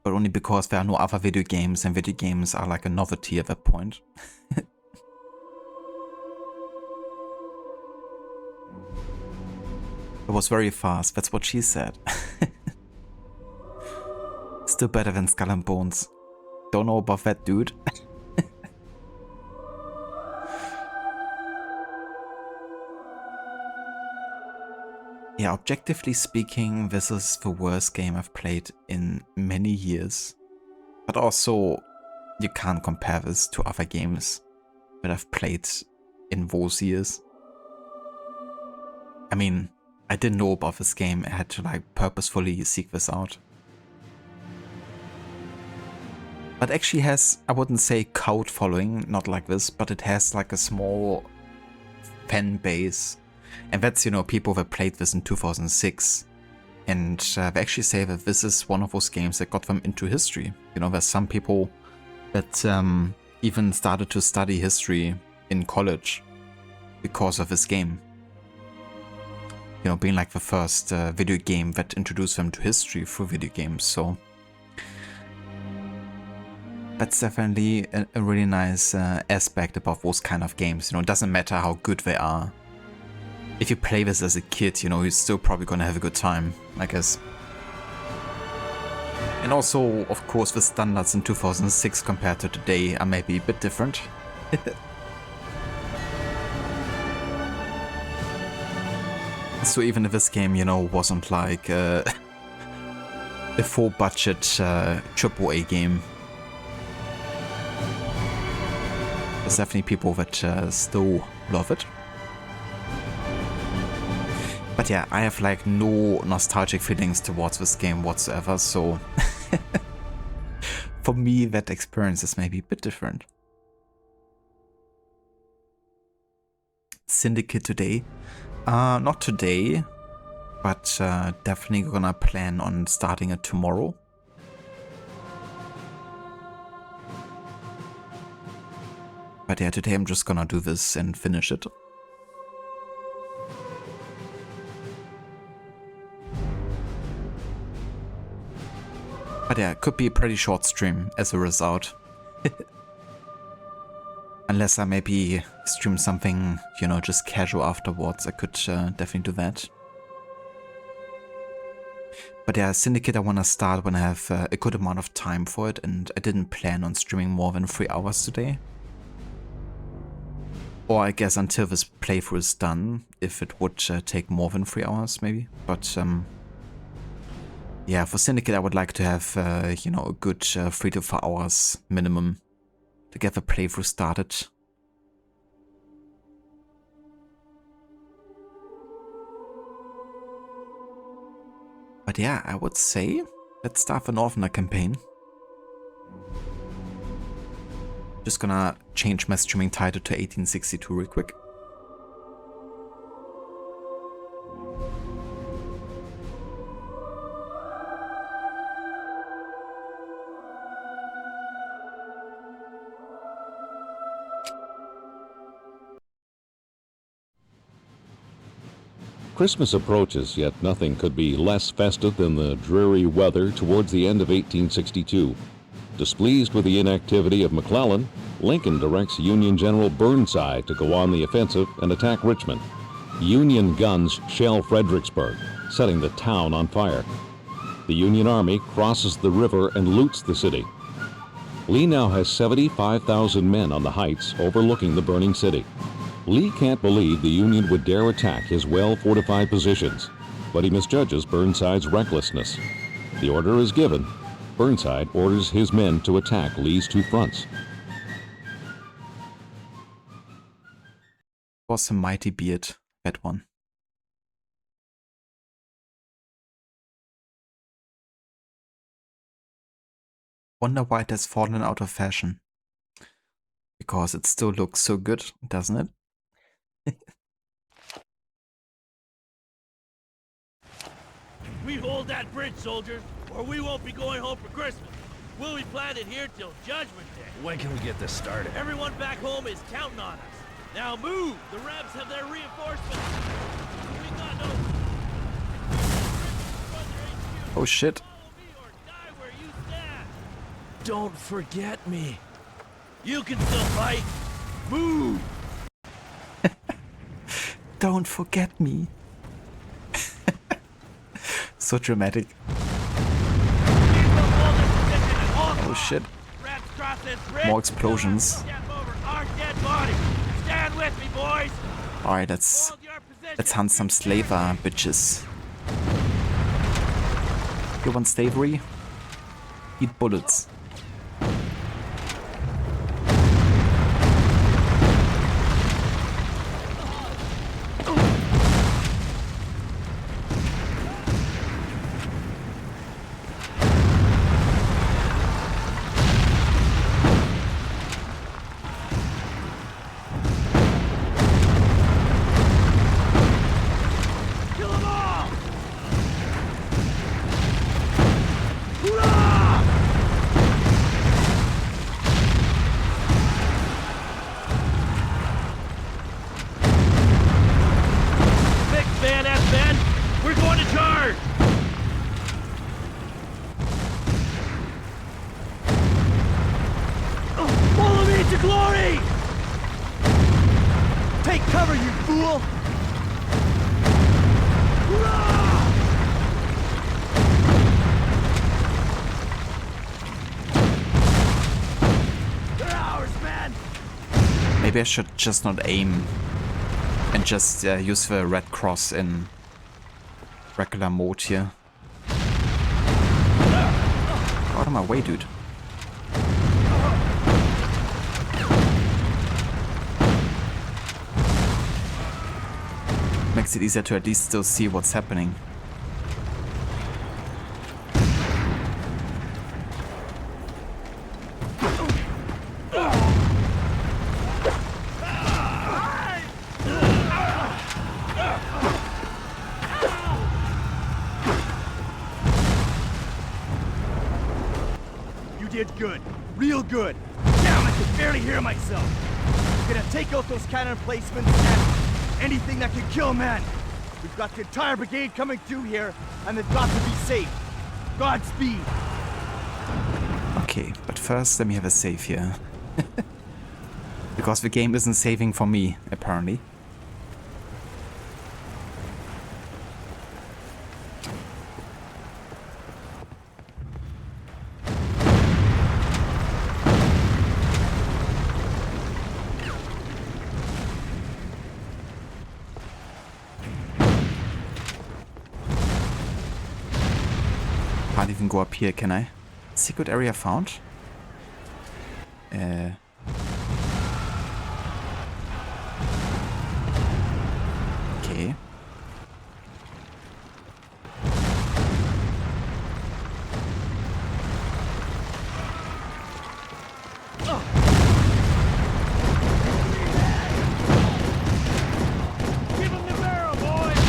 But only because there are no other video games, and video games are like a novelty at that point. It was very fast, that's what she said. Still better than Skull and Bones. Don't know about that, dude. Yeah, objectively speaking, this is the worst game I've played in many years. But also, you can't compare this to other games that I've played in those years. I mean, I didn't know about this game, I had to like purposefully seek this out. But actually has, I wouldn't say cult following, not like this, but it has like a small fan base. And that's, you know, people that played this in 2006. And they actually say that this is one of those games that got them into history. You know, there's some people that even started to study history in college because of this game. You know, being like the first video game that introduced them to history through video games. So that's definitely a really nice aspect about those kind of games. You know, it doesn't matter how good they are. If you play this as a kid, you know, you're still probably gonna have a good time, I guess. And also, of course, the standards in 2006 compared to today are maybe a bit different. So even if this game, you know, wasn't like a full budget AAA game, there's definitely people that still love it. But yeah, I have like no nostalgic feelings towards this game whatsoever, so for me that experience is maybe a bit different. Syndicate today? Not today, but definitely gonna plan on starting it tomorrow. But yeah, today I'm just gonna do this and finish it. But yeah, it could be a pretty short stream as a result. Unless I maybe stream something, you know, just casual afterwards, I could definitely do that. But yeah, Syndicate I want to start when I have a good amount of time for it, and I didn't plan on streaming more than 3 hours today. Or I guess until this playthrough is done, if it would take more than 3 hours maybe. But yeah, for Syndicate I would like to have, you know, a good 3 to 4 hours minimum to get the playthrough started. But yeah, I would say let's start the Northerner campaign. Just gonna change my streaming title to 1862 real quick. Christmas approaches, yet nothing could be less festive than the dreary weather towards the end of 1862. Displeased with the inactivity of McClellan, Lincoln directs Union General Burnside to go on the offensive and attack Richmond. Union guns shell Fredericksburg, setting the town on fire. The Union Army crosses the river and loots the city. Lee now has 75,000 men on the heights overlooking the burning city. Lee can't believe the Union would dare attack his well-fortified positions, but he misjudges Burnside's recklessness. The order is given. Burnside orders his men to attack Lee's two fronts. Was a mighty beard, that one. Wonder why it has fallen out of fashion. Because it still looks so good, doesn't it? We hold that bridge, soldiers, or we won't be going home for Christmas. We'll be planted here till Judgment Day. When can we get this started? Everyone back home is counting on us. Now move! The Rebs have their reinforcements. We got no... Oh shit. Follow me or die where you stand. Don't forget me. You can still fight. Move! Don't forget me. So dramatic. Oh shit. More explosions. Stand with me, boys. Alright, let's hunt some slaver bitches. You want slavery? Eat bullets. glory! Take cover, you fool! Hurrah! They're ours, man! Maybe I should just not aim and just use the red cross in regular mode here. Out of my way, dude. Makes it easier to at least still see what's happening. You did good. Real good. Damn, I could barely hear myself. Gonna take out those cannon placements and anything that can kill men. We've got the entire brigade coming through here, and they've got to be safe. Godspeed. Okay, but first let me have a save here. Because the game isn't saving for me, apparently. Can't even go up here, can I? Secret area found? Okay. Give him the barrel, boys!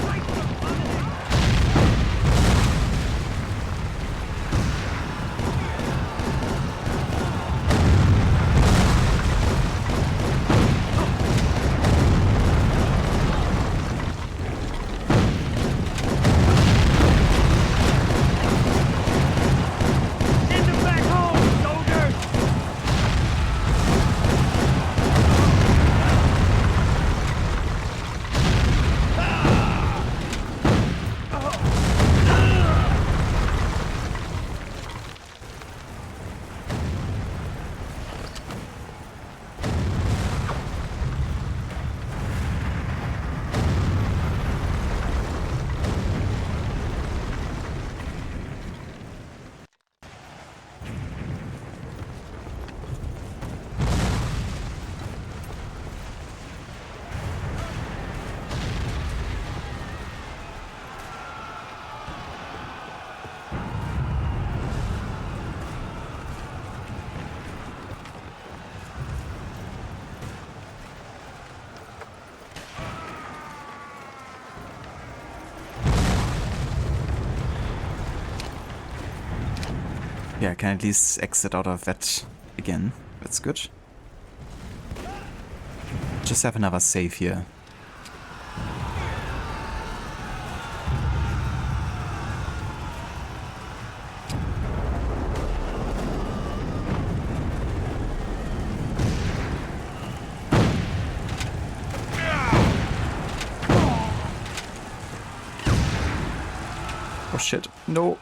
Right to the front of it. Send him back home, soldiers! Yeah, I can at least exit out of that again. That's good. Just have another save here. Oh shit, no.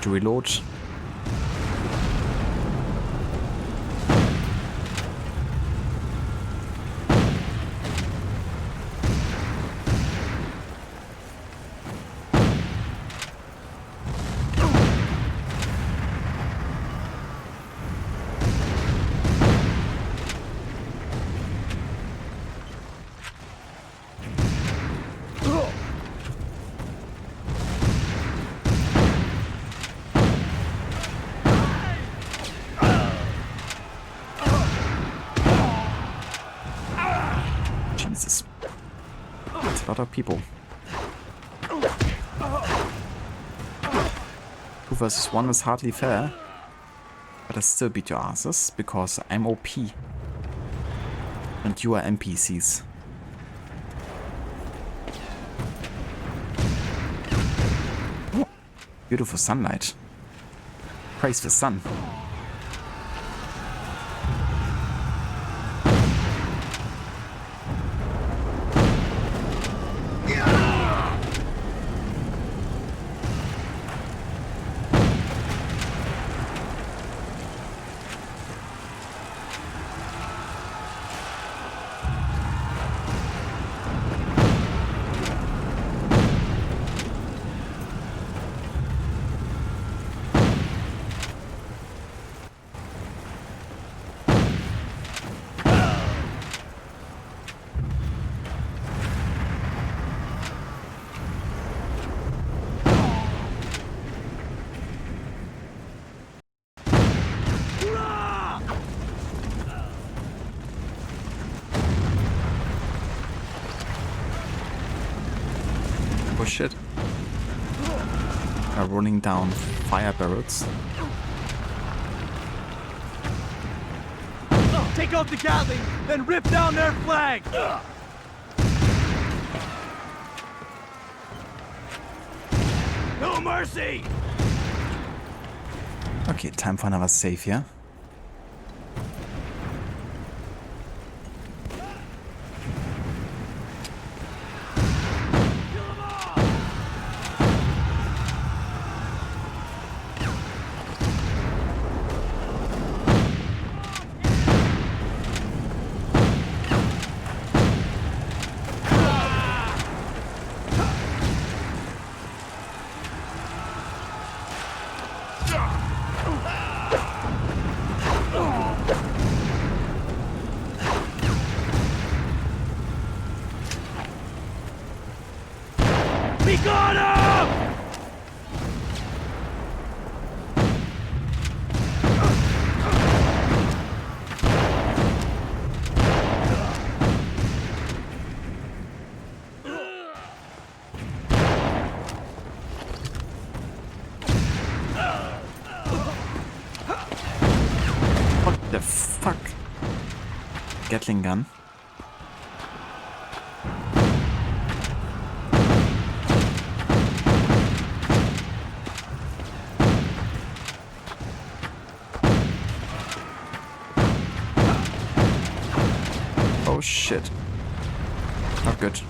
To reload. Jesus. That's a lot of people. 2 versus 1 is hardly fair. But I still beat your asses because I'm OP. And you are NPCs. Beautiful sunlight. Praise the sun. are running down fire barrels. Take out the Gatling, then rip down their flag! No mercy! Okay, time for another save here. We got him! What the fuck? Gatling gun. Oh shit. Not good.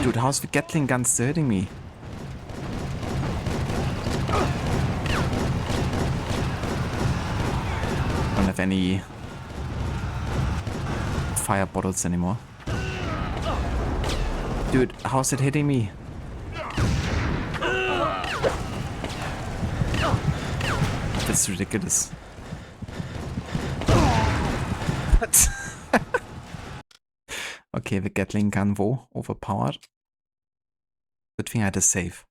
Dude, how's the Gatling gun still hitting me? Don't have any fire bottles anymore. Dude, how's it hitting me? That's ridiculous. What? Okay, the Gatling gun though, overpowered. Good thing I had a save.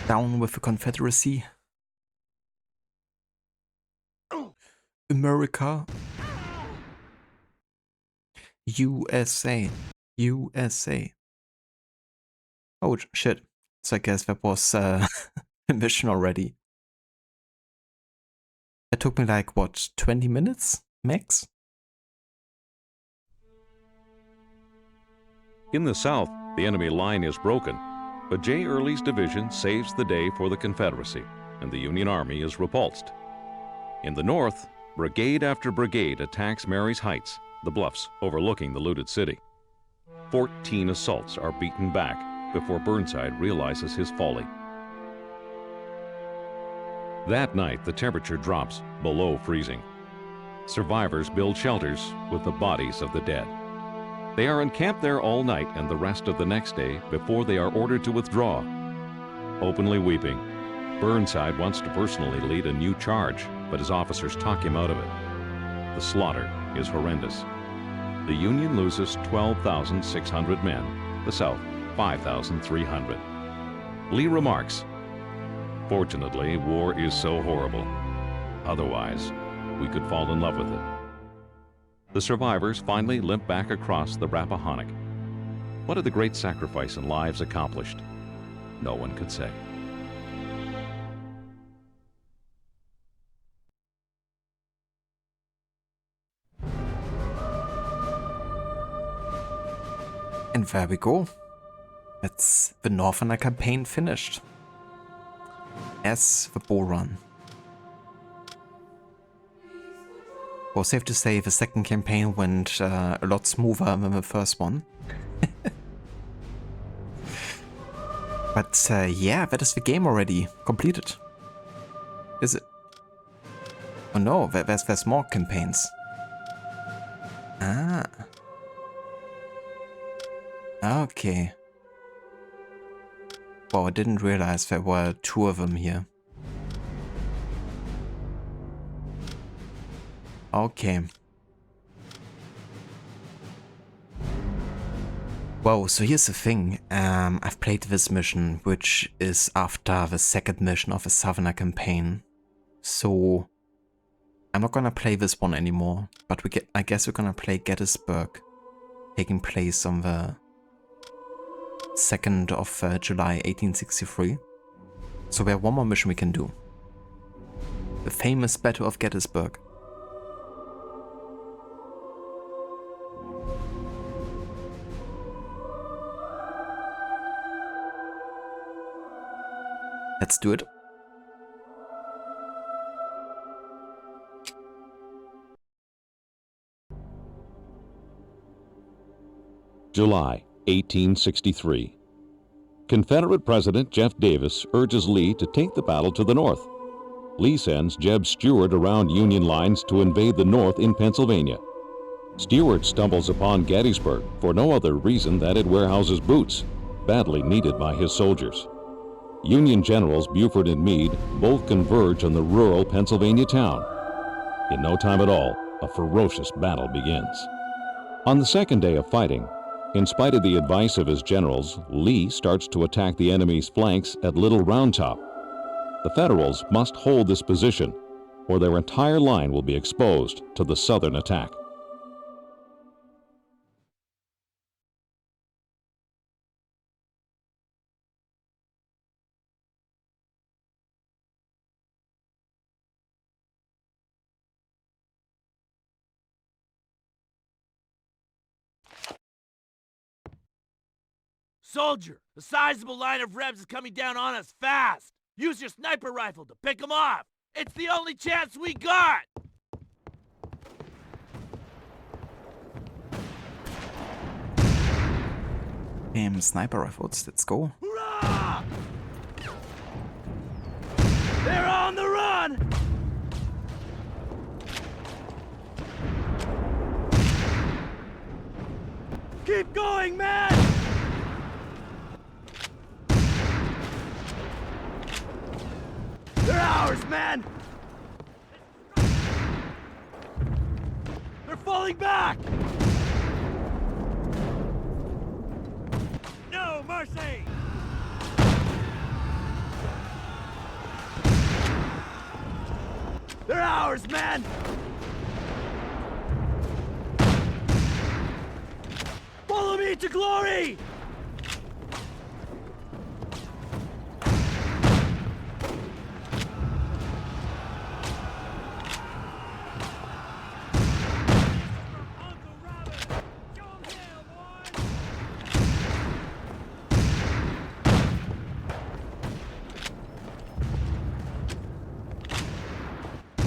Down with the Confederacy. America. USA. USA. Oh shit. So I guess that was a mission already. It took me like, what, 20 minutes max? In the south, the enemy line is broken, but J. Early's division saves the day for the Confederacy, and the Union Army is repulsed. In the north, brigade after brigade attacks Marye's Heights, the bluffs overlooking the looted city. 14 assaults are beaten back before Burnside realizes his folly. That night, the temperature drops below freezing. Survivors build shelters with the bodies of the dead. They are encamped there all night and the rest of the next day before they are ordered to withdraw. Openly weeping, Burnside wants to personally lead a new charge, but his officers talk him out of it. The slaughter is horrendous. The Union loses 12,600 men, the South 5,300. Lee remarks, "Fortunately, war is so horrible. Otherwise, we could fall in love with it." The survivors finally limp back across the Rappahannock. What are the great sacrifice and lives accomplished? No one could say. And there we go. That's the Northerner campaign finished. As the Bull Run. Well, safe to say the second campaign went a lot smoother than the first one. But yeah, that is the game already completed. Is it? Oh no, there's more campaigns. Ah. Okay. Well, I didn't realize there were 2 of them here. Okay. Well, so here's the thing. I've played this mission, which is after the second mission of the Southerner campaign. So I'm not gonna play this one anymore, but I guess we're gonna play Gettysburg, taking place on the 2nd of July 1863. So we have one more mission we can do. The famous Battle of Gettysburg. Let's do it. July 1863. Confederate President Jeff Davis urges Lee to take the battle to the north. Lee sends Jeb Stuart around Union lines to invade the north in Pennsylvania. Stuart stumbles upon Gettysburg for no other reason than it warehouses boots, badly needed by his soldiers. Union generals Buford and Meade both converge on the rural Pennsylvania town. In no time at all, a ferocious battle begins. On the second day of fighting, in spite of the advice of his generals, Lee starts to attack the enemy's flanks at Little Round Top. The Federals must hold this position, or their entire line will be exposed to the Southern attack. Soldier, a sizable line of Rebs is coming down on us fast. Use your sniper rifle to pick them off. It's the only chance we got. Sniper rifles, let's go. Hurrah! They're on the run! Keep going, man! They're ours, man! They're falling back! No mercy! They're ours, man! Follow me to glory!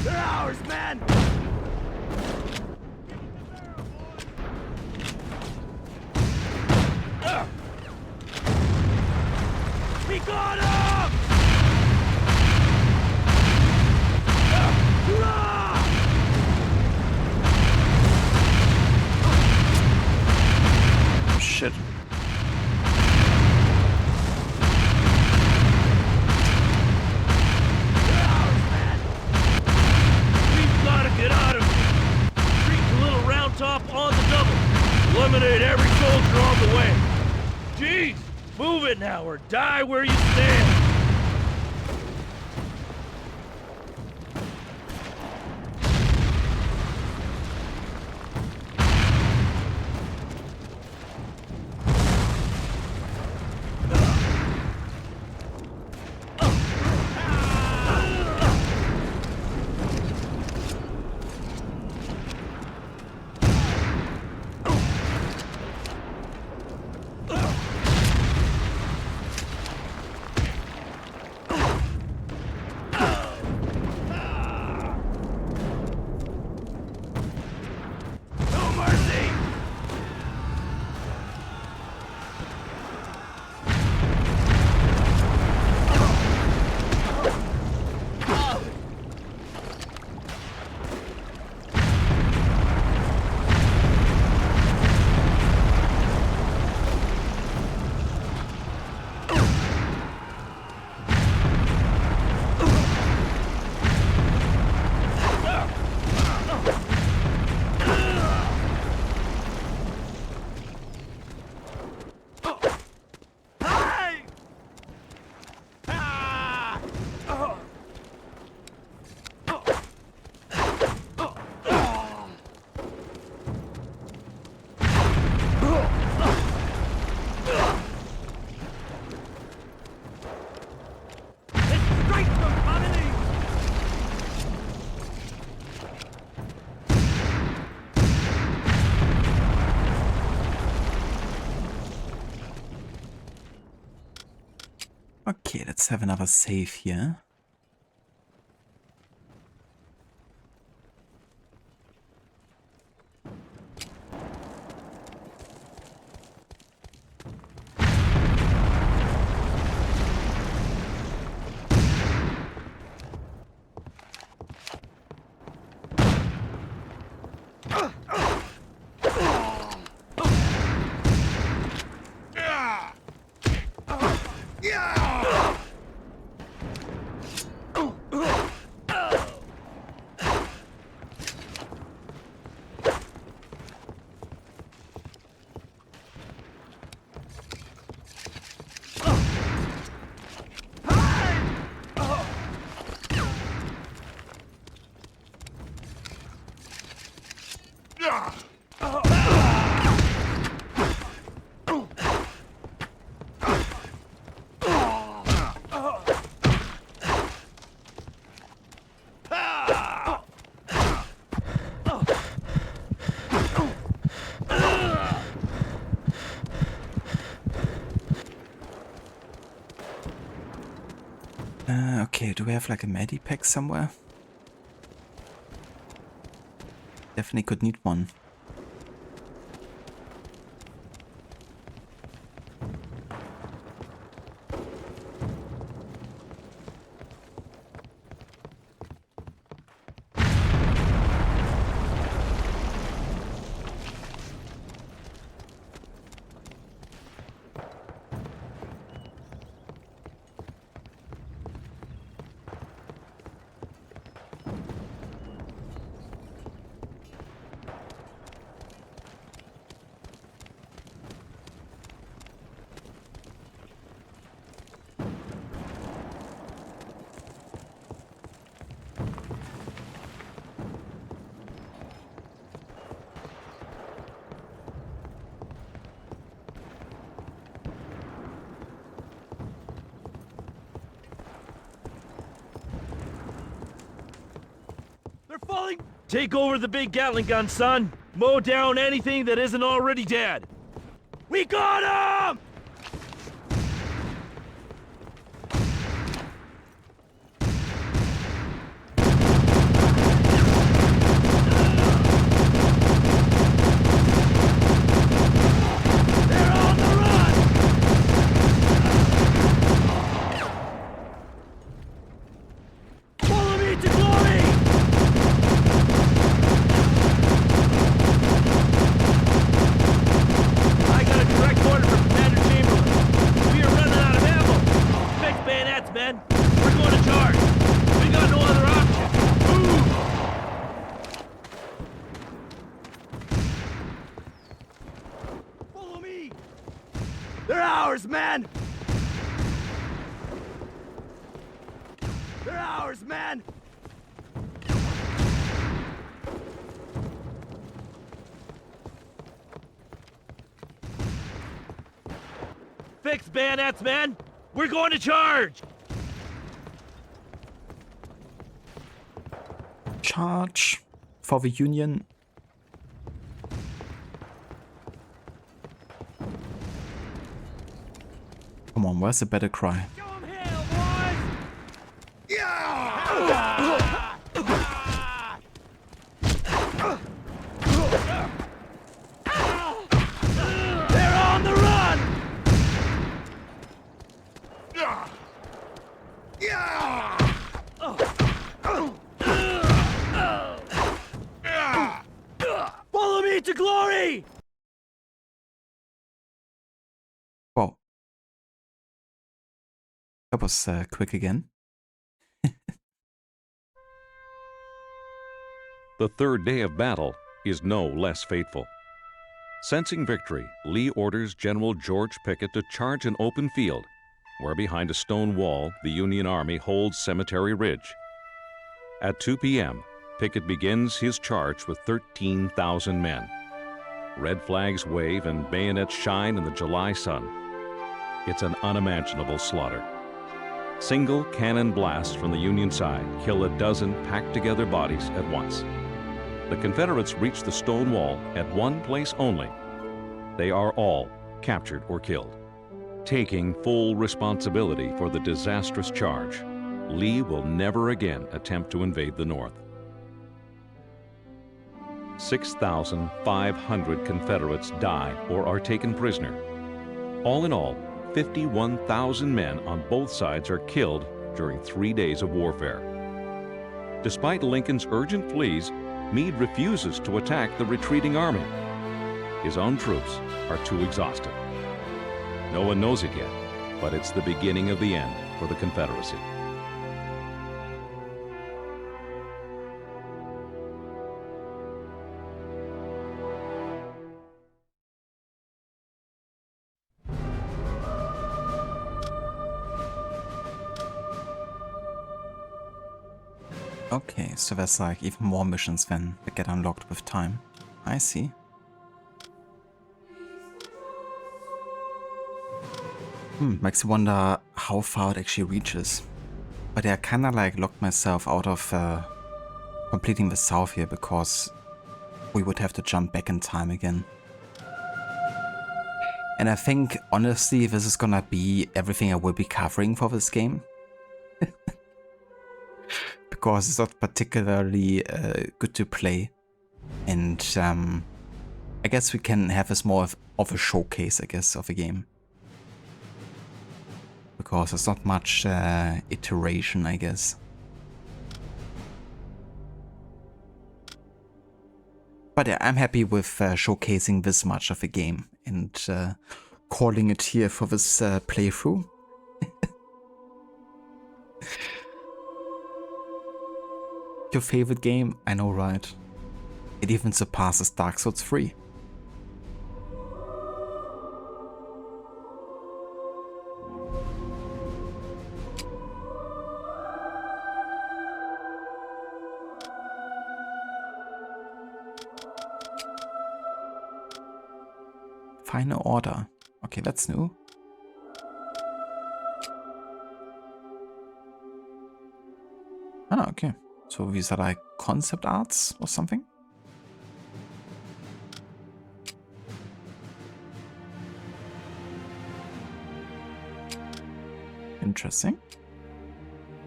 They're ours, man! We got him! Hurrah! Shit. They're ours, man! We've gotta get out of here! Retreat to Little Round Top on the double! Eliminate every soldier on the way! Jeez! Move it now or die where you stand! No mercy! Hey! Ah! It's straight from family! Okay, let's have another save here. Okay, do we have like a medipack somewhere? Definitely could need one. They're falling! Take over the big Gatling gun, son! Mow down anything that isn't already dead! We got him! fixed, bayonets, man! We're going to charge! Charge for the Union. Come on, where's the battle cry? Show 'em hell, boys! They're on the run! Follow me to glory! Wow. That was quick again. The third day of battle is no less fateful. Sensing victory, Lee orders General George Pickett to charge an open field, where behind a stone wall the Union Army holds Cemetery Ridge. At 2 p.m., Pickett begins his charge with 13,000 men. Red flags wave and bayonets shine in the July sun. It's an unimaginable slaughter. Single cannon blasts from the Union side kill a dozen packed-together bodies at once. The Confederates reach the stone wall at one place only. They are all captured or killed. Taking full responsibility for the disastrous charge, Lee will never again attempt to invade the North. 6,500 Confederates die or are taken prisoner. All in all, 51,000 men on both sides are killed during 3 days of warfare. Despite Lincoln's urgent pleas, Meade refuses to attack the retreating army. His own troops are too exhausted. No one knows it yet, but it's the beginning of the end for the Confederacy. Okay, so there's like even more missions then that get unlocked with time. I see. Makes me wonder how far it actually reaches. But I kinda like locked myself out of completing the south here because we would have to jump back in time again. And I think honestly this is gonna be everything I will be covering for this game. Because it's not particularly good to play. And I guess we can have this more of a showcase, I guess, of a game. Because there's not much iteration, I guess. But yeah, I'm happy with showcasing this much of a game and calling it here for this playthrough. Your favorite game? I know, right? It even surpasses Dark Souls 3. Final order. Okay, that's new. Ah, okay. So these are like concept arts or something? Interesting.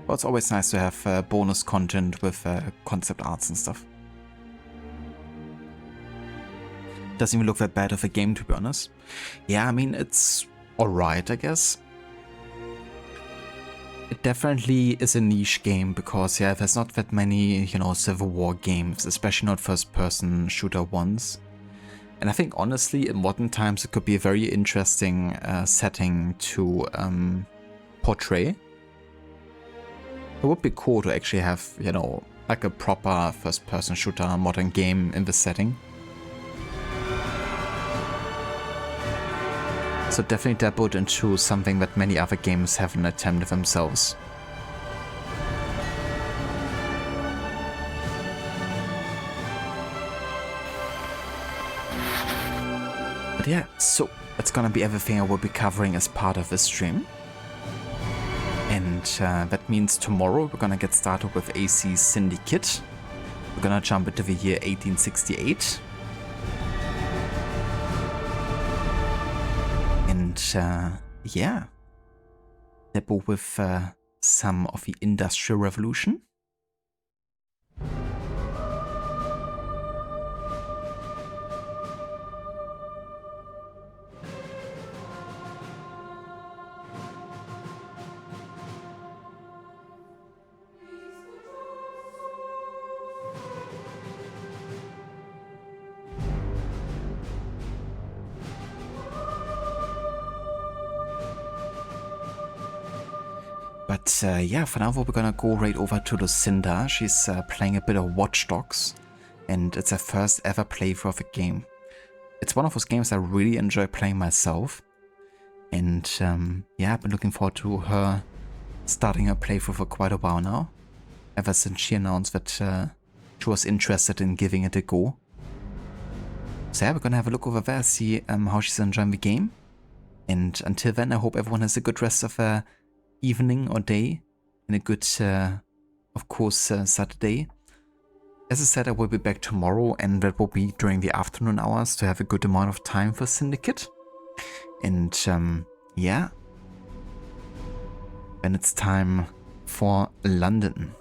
Well, it's always nice to have bonus content with concept arts and stuff. Doesn't even look that bad of a game, to be honest. Yeah, I mean, it's alright, I guess. It definitely is a niche game because, yeah, there's not that many, you know, Civil War games, especially not first-person shooter ones. And I think, honestly, in modern times, it could be a very interesting setting to portray. It would be cool to actually have, you know, like a proper first-person shooter modern game in this setting. So definitely dabbled into something that many other games haven't attempted themselves. But But yeah, so that's gonna be everything I will be covering as part of this stream. And that means tomorrow we're gonna get started with AC Syndicate. We're gonna jump into the year 1868. And yeah, dabble with some of the Industrial Revolution. But yeah, for now we're gonna go right over to Lucinda. She's playing a bit of Watch Dogs, and it's her first ever playthrough of the game. It's one of those games I really enjoy playing myself, and yeah, I've been looking forward to her starting her playthrough for quite a while now, ever since she announced that she was interested in giving it a go. So yeah, we're gonna have a look over there, see how she's enjoying the game, and until then I hope everyone has a good rest of their evening or day, and a good, of course, Saturday. As I said, I will be back tomorrow, and that will be during the afternoon hours to have a good amount of time for Syndicate. And yeah, then it's time for London.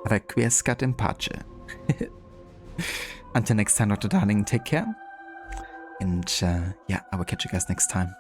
Requiescat in pace. Until next time, Dr. Darling, take care. And yeah, I will catch you guys next time.